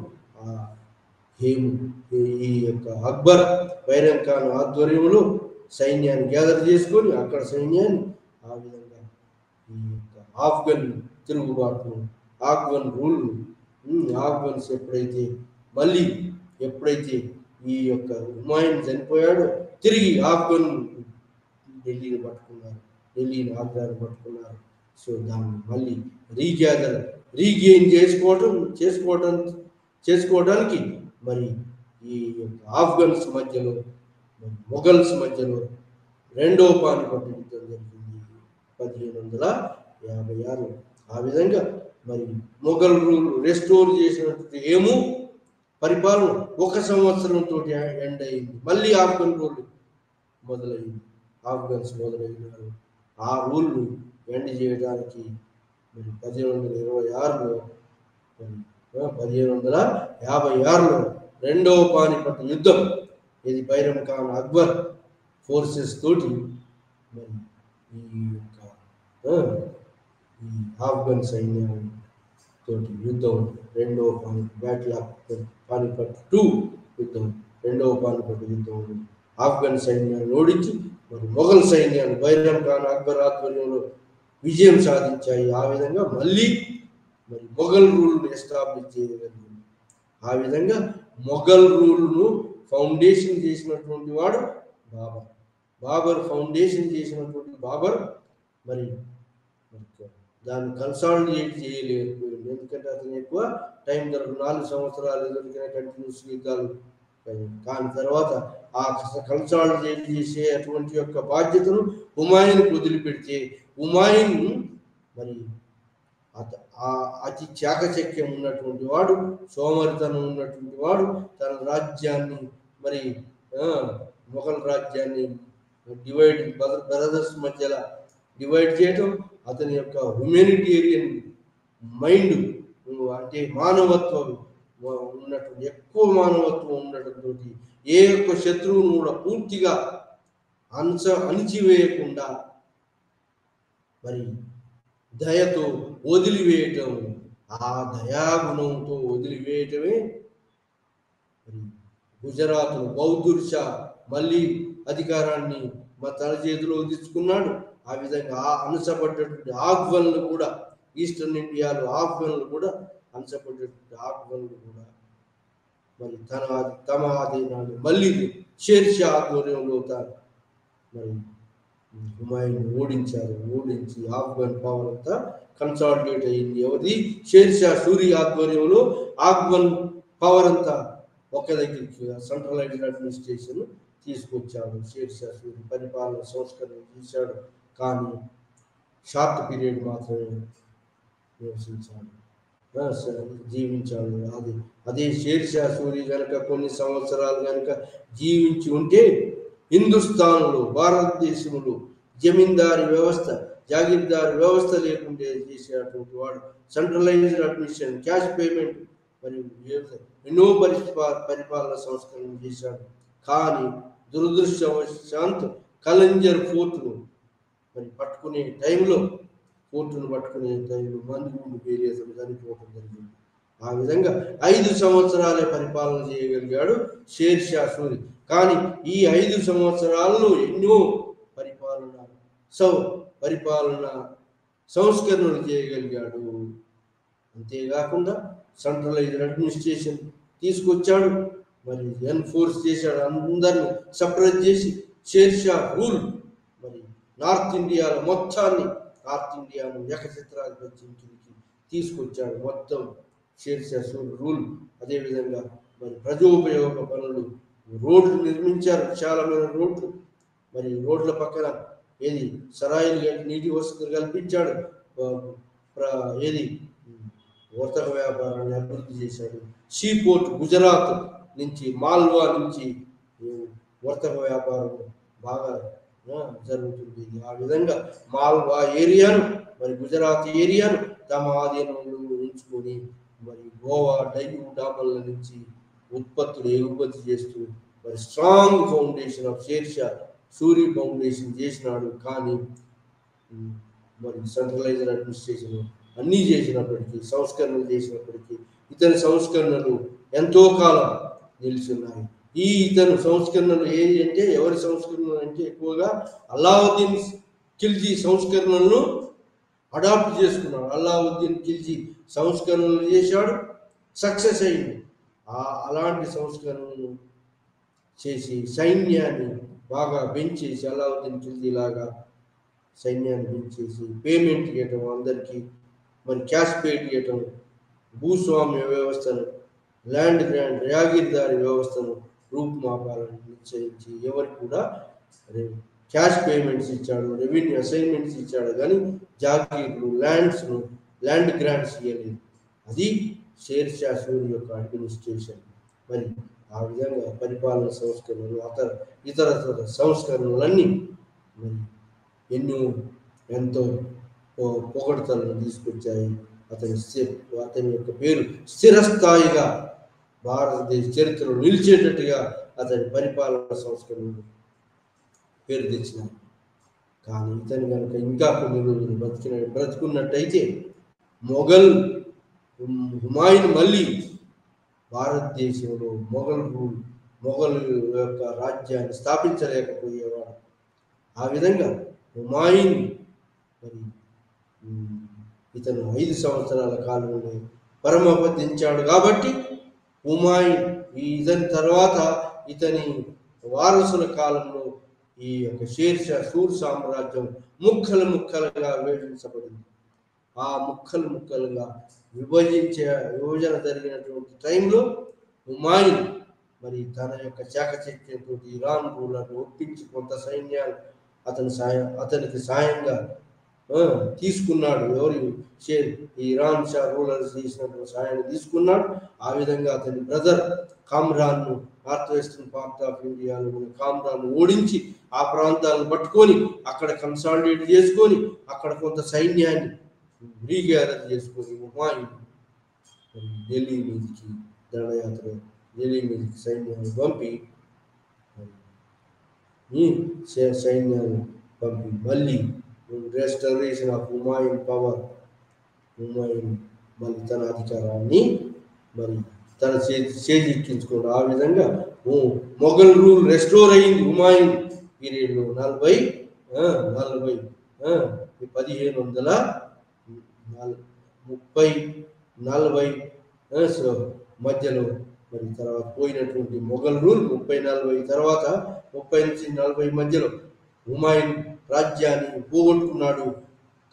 ఈ యొక్క అక్బర్ బైరం ఖాన్ ఆధ్వర్యంలో సైన్యాన్ని గ్యాదర్ చేసుకొని అక్కడ సైన్యాన్ని ఆ విధంగా ఈ యొక్క ఆఫ్ఘన్ తిరుగుబాటును ఆఫ్ఘన్ రూల్ను ఆఫ్ఘన్స్ ఎప్పుడైతే ఈ యొక్క హుమాయూన్ చనిపోయాడో తిరిగి ఆఫ్ఘన్ ఢిల్లీని ఆగ్రాను పట్టుకున్నారు. సో దాన్ని మళ్ళీ రీగెయిన్ చేసుకోవడానికి మరి ఈ ఆఫ్ఘన్స్ మధ్యలో మొఘల్స్ మధ్యలో రెండవ పానిపట్టు యుద్ధం జరిగింది 1556. ఆ విధంగా మరి మొఘల్ రూల్ రెస్టోర్ చేసినటువంటి పరిపాలన 1 సంవత్సరంతో ఎండ్ అయింది. మళ్ళీ ఆఫ్ఘన్ రూల్ ఆఫ్ఘన్స్ మొదలైనారు. ఆ రూల్ను ఎండ్ చేయడానికి మరి 1556లో రెండవ పానిపట్టు యుద్ధం, ఇది బైరం ఖాన్ అక్బర్ ఫోర్సెస్ తోటి మరి ఈ ఆఫ్ఘన్ సైన్యం తోటి యుద్ధం, బ్యాటిల్ ఆఫ్ పానిపట్ 2 యుద్ధం, రెండవ పానిపట్టు యుద్ధం ఆఫ్ఘన్ సైన్యాన్ని ఓడించి మరి మొఘల్ సైన్యాలు బైరం ఖాన్ అక్బర్ ఆధ్వర్యంలో విజయం సాధించాయి. ఆ విధంగా మళ్ళీ మరి మొఘల్ రూల్ను ఎస్టాబ్లిష్ చేయగలిగింది. ఆ విధంగా మొఘల్ రూల్ను ఫౌండేషన్ చేసినటువంటి వాడు బాబర్ మరి దాన్ని కన్సాలిడేట్ చేయలేకపోయింది. ఎందుకంటే అతను ఎక్కువ టైం 4 సంవత్సరాలు ఎదుర్కొనే కంటిన్యూస్ యుద్ధాలు. కానీ తర్వాత ఆ కన్సాలిడేట్ చేసే అటువంటి యొక్క బాధ్యతను హుమాయూన్కు వదిలిపెడితే, హుమాయూన్ మరి అతి చాకచక్యం ఉన్నటువంటి వాడు, సోమరితనం ఉన్నటువంటి వాడు, తన రాజ్యాన్ని మరి మొఘల్ రాజ్యాన్ని బ్రదర్స్ మధ్యలో డివైడ్ చేయటం, అతని యొక్క హ్యూమానిటేరియన్ మైండ్ అంటే ఎక్కువ మానవత్వం ఉండటంతో ఏ ఒక్క శత్రువును కూడా పూర్తిగా అణిచివేయకుండా మరి దయతో వదిలివేయటం, ఆ దయాగుణంతో వదిలివేయటమే మరి గుజరాత్ను బౌద్ధుర్ షా మళ్ళీ అధికారాన్ని తన చేతిలో తీసుకున్నాడు. ఆ విధంగా అణచబడ్డటువంటి ఆఫ్ఘన్లు కూడా, ఈస్టర్న్ ఇండియాలో ఆఫ్ఘన్లు కూడా అణచబడ్డటువంటి ఆఫ్ఘన్లు కూడా మరి తమ ఆధీనాన్ని మళ్ళీ షేర్ షా ఆధ్వర్యంలో మరి హుమాయూన్ ఓడించి ఆఫ్ఘన్ పవర్ అంతా కన్సాలిడేట్ అయింది. ఎవరిది? షేర్ షా సూరి ఆధ్వర్యంలో ఆఫ్ఘన్ పవర్ అంతా ఒక దగ్గరికి సెంట్రలైజ్డ్ అడ్మినిస్ట్రేషన్ తీసుకొచ్చాడు. షేర్ షా సూరి పరిపాలన సంస్కరణ చేశాడు, కానీ షార్ట్ పీరియడ్ మాత్రమే జీవించాడు. అదే షేర్ షా సూరి కనుక కొన్ని సంవత్సరాలు కనుక జీవించి ఉంటే హిందుస్థాన్లో, భారతదేశంలో జమీందారీ వ్యవస్థ, జాగీర్దారీ వ్యవస్థ లేకుంటే చేసేటువంటి వాడు. సెంట్రలైజ్డ్ అడ్మినిస్ట్రేషన్, క్యాష్ పేమెంట్ మరియు ఎన్నో పరిపాలన సంస్కరణ చేశాడు. కానీ దురదృష్టవశాంతు కలంజర్ ఫోర్టును పట్టుకునే టైంలో మంది ముందు పేరేసలు చనిపోవడం జరిగింది. ఆ విధంగా 5 సంవత్సరాలే పరిపాలన చేయగలిగాడు షేర్ షా సూరి. కానీ ఈ 5 సంవత్సరాల్లో ఎన్నో పరిపాలన సంస్కరణలు చేయగలిగాడు. అంతేకాకుండా సెంట్రలైజ్డ్ అడ్మినిస్ట్రేషన్ తీసుకొచ్చాడు, మరి ఎన్ఫోర్స్ చేశాడు, అందరిని సపరేట్ చేసి షేర్ షా రూల్ మరి నార్త్ ఇండియాను ఏకఛత్రాధిపత్యంకి తీసుకొచ్చాడు. మొత్తం షేర్ షా రూల్. అదేవిధంగా మరి ప్రజోపయోగ పనులు, రోడ్లు నిర్మించారు, విశాలమైన రోడ్లు, మరి రోడ్ల పక్కన సరాయిలు నీటి వసతులు కల్పించాడు. వర్తక వ్యాపారాన్ని అభివృద్ధి చేశాడు. సీపోర్ట్ గుజరాత్ నుంచి, మాల్వా నుంచి వర్తక వ్యాపారం బాగా జరుగుతుంది. ఆ విధంగా మాల్వా ఏరియాను మరి గుజరాత్ ఏరియాను తమ ఆధీనంలో ఉంచుకొని మరి గోవా డైయూ డామన్ల నుంచి ఎగుమతి చేస్తూ మరి strong foundation of share Shah Suri foundation చేసినాడు. కానీ మరి సెంట్రలైజ్డ్ అడ్మినిస్ట్రేషన్ అన్నీ చేసినప్పటికీ, సంస్కరణలు చేసినప్పటికీ ఇతని సంస్కరణలు ఎంతో కాలం నిలిచున్నాయి. ఇతను సంస్కరణలు ఎవరి సంస్కరణలు అంటే ఎక్కువగా అల్లావుద్దీన్ ఖిల్జీ సంస్కరణలను అడాప్ట్ చేసుకున్నాడు. అల్లావుద్దీన్ ఖిల్జీ సంస్కరణలు చేశాడు. సక్సెస్ అయింది. అలాంటి సంస్కరణను చేసి సైన్యాన్ని బాగా పెంచేసి అలావుద్దీన్ ఖిల్జీ లాగా సైన్యాన్ని పెంచేసి పేమెంట్ ఇవ్వటం, అందరికీ మరి క్యాష్ పేడ్ ఇవ్వటం, భూస్వామ్య వ్యవస్థను, ల్యాండ్ గ్రాంట్ యాగిరిదారి వ్యవస్థను రూపుమాపాలని నిశ్చయించి ఎవరికి కూడా క్యాష్ పేమెంట్స్ ఇచ్చాడు, రెవెన్యూ అసైన్మెంట్స్ ఇచ్చాడు, కానీ జాగీర్లు ల్యాండ్ గ్రాంట్స్ ఇవ్వలేదు. అది షేర్ షా సూరి యొక్క అడ్మినిస్ట్రేషన్. మరి ఆ విధంగా పరిపాలన సంస్కరణలు ఇతర సంస్కరణలన్నీ మరి ఎంతో పొగడతలను తీసుకొచ్చాయి. అతని యొక్క పేరు స్థిరస్థాయిగా భారతదేశ చరిత్రలో నిలిచేటట్టుగా అతని పరిపాలన సంస్కరణలు పేరు తెచ్చినాయి. కానీ ఇతను కనుక ఇంకా కొన్ని రోజులు బ్రతుకున్నట్టయితే హుమాయూన్ మళ్ళీ భారతదేశంలో మొఘల్ యొక్క రాజ్యాన్ని స్థాపించలేకపోయేవాడు. ఆ విధంగా హుమాయూన్ మరి ఇతను 5 సంవత్సరాల కాలంలో పరమపదించాడు. కాబట్టి హుమాయూన్ ఇతని తర్వాత ఇతని వారసుల కాలంలో ఈ యొక్క షేర్ షా సూర్ సామ్రాజ్యం ముక్కలుగా విభజించబడింది. ఆ ముక్కలుగా విభజన జరిగినటువంటి టైంలో హుమాయూన్ మరి తన యొక్క చాకచక్యంతో ఇరాన్ రూలర్ను ఒప్పించి కొంత సైన్యాలు అతనికి సాయంగా తీసుకున్నాడు. ఇరాన్ షా రూలర్ చేసినటువంటి సాయాన్ని తీసుకున్నాడు. ఆ విధంగా అతని బ్రదర్ కామ్రాన్ను, నార్త్ వెస్టర్న్ పార్ట్ ఆఫ్ ఇండియాలో ఉన్న కామ్రాన్ను ఓడించి ఆ ప్రాంతాలను పట్టుకొని అక్కడ కన్సాలిడేట్ చేసుకొని అక్కడ కొంత సైన్యాన్ని రీగ్యాదర్ చేసుకొని హుమాయూన్ ఢిల్లీ మీదకి సైన్యాన్ని పంపి మళ్ళీ restoration of Humayun power, Humayun మళ్ళీ తన అధికారాన్ని మరి తన చేజిక్కించుకోండి. ఆ విధంగా మొఘల్ రూల్ రెస్టోర్ అయింది హుమాయూన్ పీరియడ్లో 1530-40 మధ్యలో. మరి తర్వాత పోయినటువంటి మొఘల్ రూల్ 30-40 తర్వాత 30-40 మధ్యలో హుమాయూన్ రాజ్యాన్ని పోగొట్టుకున్నాడు.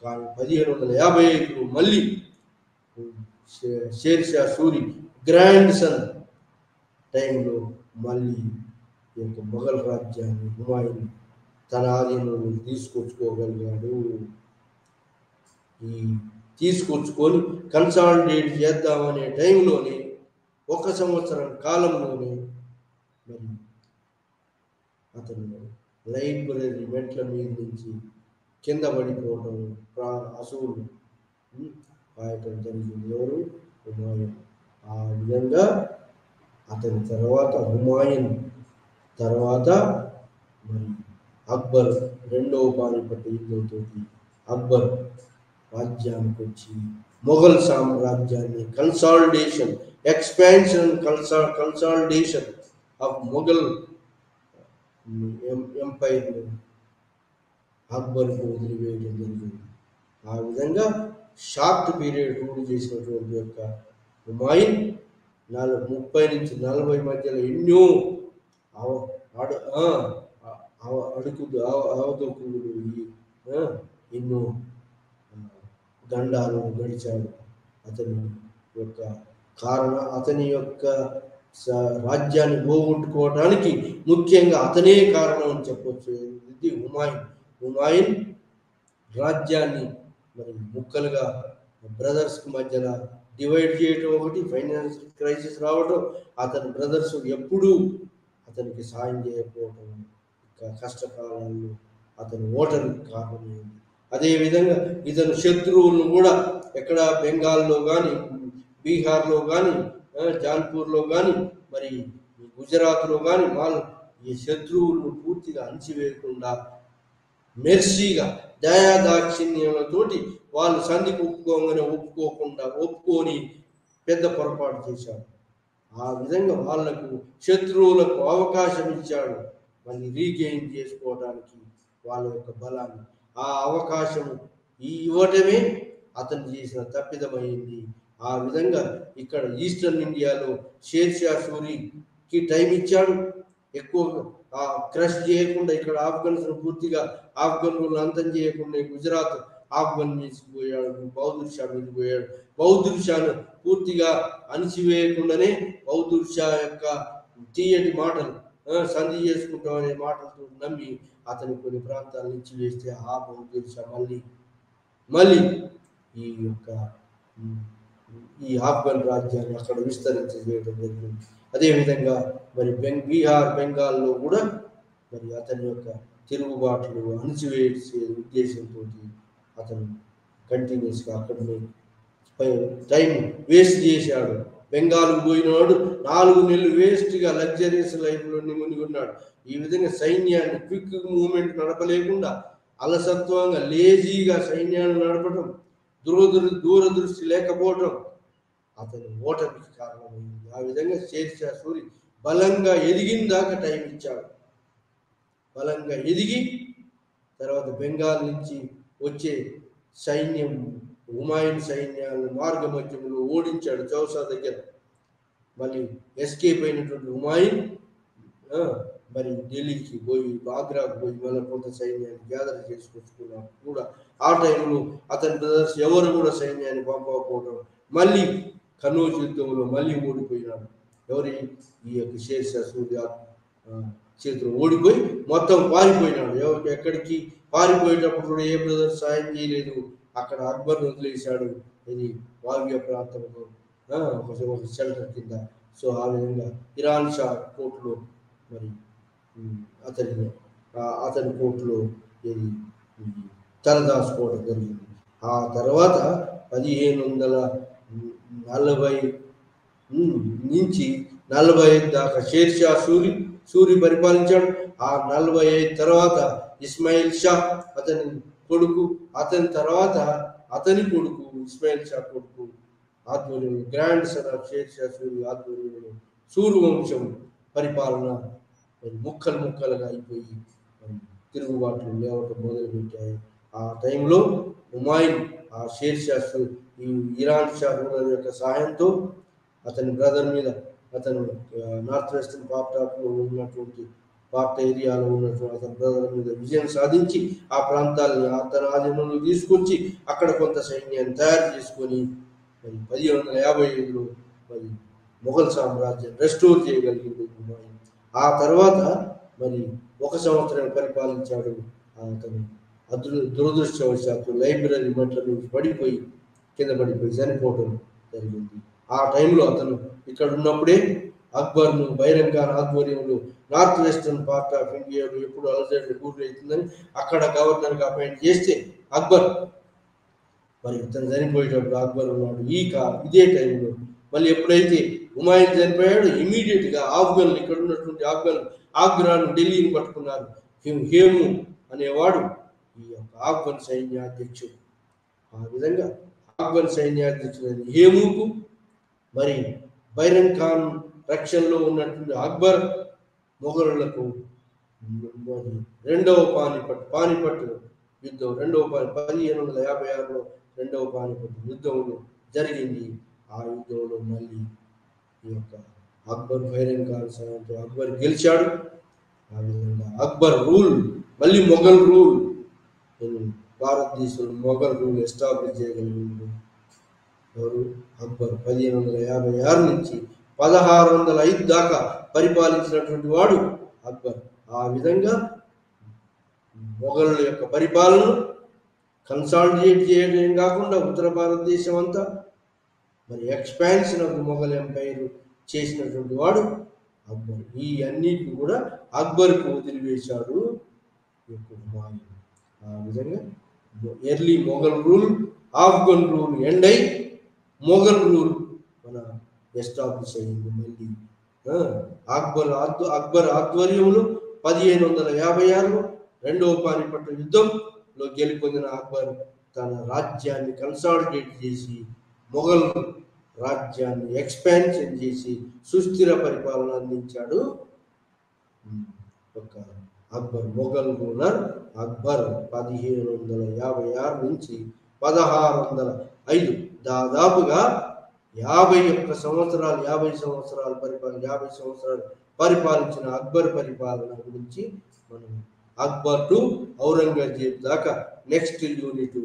కానీ 1555లో మళ్ళీ share Shah Suri grand son టైంలో మళ్ళీ ఈ యొక్క మొఘల్ రాజ్యాన్ని హుమాయూన్ తన ఆధీనంలో తీసుకొచ్చుకోగలిగాడు. తీసుకొచ్చుకొని కన్సాలిడేట్ చేద్దామనే టైంలోనే 1 సంవత్సరం కాలంలోనే మరి అతను లైబ్రరీ మెట్ల మీద నుంచి కింద పడిపోవటం, అసూలు పాయటం జరిగింది. ఎవరు? హుమాయూన్. ఆ విధంగా అతని తర్వాత హుమాయూన్ తర్వాత మరి అక్బర్ రెండవ పానిపట్టు యుద్ధంతో అక్బర్ రాజ్యానికి వచ్చి మొఘల్ సామ్రాజ్యాన్ని కన్సాలిడేషన్ ఆఫ్ మొఘల్ ఎంపైర్ అక్బర్కు వదిలివేయడం జరిగింది. ఆ విధంగా షార్ట్ పీరియడ్ రూల్ చేసినటువంటి యొక్క హుమాయూన్ 30-40 మధ్యలో ఎన్నో అవధకులు ఎన్నో గండాలు గడిచాడు. అతని యొక్క రాజ్యాన్ని పోగొట్టుకోవడానికి ముఖ్యంగా అతనే కారణం అని చెప్పొచ్చు. ఇది హుమాయూన్ రాజ్యాన్ని మరి ముక్కలుగా బ్రదర్స్కి మధ్యన డివైడ్ చేయటం, ఒకటి ఫైనాన్షియల్ క్రైసిస్ రావటం, అతని బ్రదర్స్ ఎప్పుడూ అతనికి సాయం చేయకపోవటం, కష్టకాలంలో అతని ఓటమికి కారణమైంది. అదేవిధంగా ఇతను శత్రువులను కూడా ఎక్కడ బెంగాల్లో కానీ, బీహార్లో కానీ, జాన్పూర్లో కానీ, మరి గుజరాత్లో కానీ ఈ శత్రువులను పూర్తిగా అణిచివేయకుండా మెర్సీగా దయాదాక్షిణ్యాలతోటి వాళ్ళు సంధికి ఒప్పుకొని పెద్ద పొరపాటు చేశాడు. ఆ విధంగా శత్రువులకు అవకాశం ఇచ్చాడు మళ్ళీ రీగెయిన్ చేసుకోవడానికి వాళ్ళ యొక్క బలాన్ని. ఆ అవకాశం ఇవ్వటమే అతను చేసిన తప్పిదమైంది. ఆ విధంగా ఇక్కడ ఈస్టర్న్ ఇండియాలో షేర్షా సూరికి టైం ఇచ్చాడు. ఎక్కువ క్రష్ చేయకుండా ఇక్కడ ఆఫ్ఘన్స్ పూర్తిగా ఆఫ్ఘన్లు అంతం చేయకుండా గుజరాత్ ఆఫ్ఘన్ పోయాడు, బహదూర్ షా మీద పోయాడు. బహదూర్ షాను పూర్తిగా అణిచివేయకుండానే బహదూర్ షా యొక్క తీయటి మాటలు, సంధి చేసుకుంటాం అనే మాటలతో నమ్మి అతని కొన్ని ప్రాంతాల నుంచి వేస్తే ఆ బహదూర్ షా మళ్ళీ ఈ యొక్క ఈ ఆఫ్ఘన్ రాజ్యాన్ని అక్కడ విస్తరించజేయడం జరిగింది. అదేవిధంగా మరి బీహార్, బెంగాల్లో కూడా మరి అతని యొక్క తిరుగుబాట్లు అణిచివేసే ఉద్దేశంతో అతను కంటిన్యూస్గా అక్కడనే టైం వేస్ట్ చేశాడు. బెంగాల్కు పోయినవాడు 4 నెలలు వేస్ట్గా లగ్జరీస్ లైఫ్లో మునిగి ఉన్నాడు. ఈ విధంగా సైన్యాన్ని క్విక్ మూవ్మెంట్ నడపలేకుండా అలసత్వంగా లేజీగా సైన్యాన్ని నడపడం, దూరదృష్టి లేకపోవడం అతని ఓటమికి కారణమైంది. ఆ విధంగా షేర్షా సూరి బలంగా ఎదిగిన దాకా టైం ఇచ్చాడు. బలంగా ఎదిగి తర్వాత బెంగాల్ నుంచి వచ్చే సైన్యం, హుమాయూన్ సైన్యాలను మార్గ మధ్యంలో ఓడించాడు చౌసా దగ్గర. మళ్ళీ ఎస్కేప్ అయినటువంటి హుమాయూన్ మరి ఢిల్లీకి పోయి, ఆగ్రాకు పోయి మళ్ళీ కొంత సైన్యాన్ని గ్యాదర్ చేసుకొచ్చుకున్నాడు కూడా. ఆ టైంలో అతని బ్రదర్స్ ఎవరు కూడా సైన్యాన్ని పంపకపోవడం, మళ్ళీ కనౌజ్ యుద్ధంలో మళ్ళీ ఓడిపోయినాడు. ఈ యొక్క షేర్షా సూరి చేతిలో ఓడిపోయి మొత్తం పారిపోయినాడు. ఎక్కడికి పారిపోయేటప్పుడు కూడా ఏ బ్రదర్స్ సాయం చేయలేదు. అక్కడ అక్బర్ను వదిలేశాడు. ఇది వావ్య ప్రాంతంలో ఒక షెల్టర్ కింద. సో ఆ విధంగా ఇరాన్ షా కోర్టులో మరి అతని కోర్టులో ఇది తలదాచుకోవడం జరిగింది. ఆ తర్వాత 1540 నుంచి 45 దాకా షేర్షా సూరి పరిపాలించాడు. ఆ 45 తర్వాత ఇస్మాయిల్ షా అతని కొడుకు, అతని తర్వాత అతని కొడుకు ఇస్మాయిల్ షా కొడుకు ఆధ్వర్యంలో, grandson of Sher Shah Suri ఆధ్వర్యంలో సూరు వంశం పరిపాలన ముక్కలుగా అయిపోయి తిరుగుబాట్లు లేవటం మొదలుపెట్టాయి. ఆ టైంలో హుమాయూన్ ఆ షేర్షా ఈ ఇరాన్ షా రూలర్ యొక్క సహాయంతో అతని బ్రదర్ మీద, అతను నార్త్ వెస్టర్న్ పార్ట్లో ఉన్నటువంటి ఏరియాలో ఉన్నటువంటి అతని బ్రదర్ మీద విజయం సాధించి ఆ ప్రాంతాలను అతని ఆధీనంలో తీసుకొచ్చి అక్కడ కొంత సైన్యాన్ని తయారు చేసుకొని మరి 1555లో మరి మొఘల్ సామ్రాజ్యం రెస్టోర్ చేయగలిగింది హుమాయూన్. ఆ తర్వాత మరి 1 సంవత్సరం పరిపాలించాడు. అతను దురదృష్టవశాత్తు లైబ్రరీ మెట్ల నుంచి కింద పడిపోయి చనిపోవడం జరిగింది. ఆ టైంలో అతను ఇక్కడ ఉన్నప్పుడే అక్బర్ను బైరం ఖాన్ ఆధ్వర్యంలో నార్త్ వెస్టర్న్ పార్ట్ ఆఫ్ ఇండియాలో ఎప్పుడు అలజడి గురవుతుందని అక్కడ గవర్నర్గా అపాయింట్ చేస్తే అక్బర్ మరి ఇతను చనిపోయేటప్పుడు అక్బర్ ఉన్నాడు. ఇదే టైంలో మళ్ళీ ఎప్పుడైతే హుమాయూన్ చనిపోయాడు, ఇమీడియట్గా ఆఫ్ఘన్లు, ఇక్కడ ఉన్నటువంటి ఆగ్రాను, ఢిల్లీని పట్టుకున్నారు. హేము అనేవాడు ఈ యొక్క ఆఫ్ఘన్ సైన్యాధ్యక్షుడు. ఆ విధంగా ఆఫ్ఘన్ సైన్యాధ్యక్షుడు హేముకు మరి బైరం ఖాన్ రక్షణలో ఉన్నటువంటి అక్బర్ మొఘలులకు రెండవ పానిపట్ యుద్ధం, 1556లో రెండవ పానిపట్ యుద్ధంలో జరిగింది. ఆ యుద్ధంలో మళ్ళీ ఈ యొక్క అక్బర్ బైరం ఖాన్ సహాయంతో అక్బర్ గెలిచాడు. ఆ విధంగా అక్బర్ రూల్, మళ్ళీ మొఘల్ రూల్, భారతదేశంలో మొఘల్ రూల్ ఎస్టాబ్లిష్ చేయగలిగింది ఎవరు? అక్బర్. 1556 నుంచి 1605 దాకా పరిపాలించినటువంటి వాడు అక్బర్. ఆ విధంగా మొఘలుల యొక్క పరిపాలన కన్సాలిడేట్ చేయడం కాకుండా ఉత్తర భారతదేశం అంతా మరి ఎక్స్పాన్షన్ ఆఫ్ మొఘల్ ఎంపైర్ చేసినటువంటి వాడు అక్బర్. ఈ అన్నిటిని కూడా అక్బర్కు వదిలివేశాడు హుమాయూన్. ఆ విధంగా early Mughal rule, Afghan rule end అయి మొఘల్ రూల్ మన ఎస్టాబ్లిష్ అయింది. మళ్ళీ అక్బర్ ఆధ్వర్యంలో 1556లో రెండవ పానిపట్టు యుద్ధంలో గెలుపొందిన అక్బర్ తన రాజ్యాన్ని కన్సాలిడేట్ చేసి మొఘల్ రాజ్యాన్ని ఎక్స్పాన్షన్ చేసి సుస్థిర పరిపాలన అందించాడు ఒక అక్బర్. మొఘల్ రూలర్ అక్బర్ 1556 నుంచి 1605 దాదాపుగా 51 సంవత్సరాలు 50 సంవత్సరాలు పరిపాలించిన అక్బర్ పరిపాలన గురించి మనం అక్బర్ టు ఔరంగజేబ్ దాకా నెక్స్ట్ యూనిట్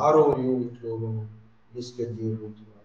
6వ యూనిట్లో డిస్కస్ చేయబోతున్నాం.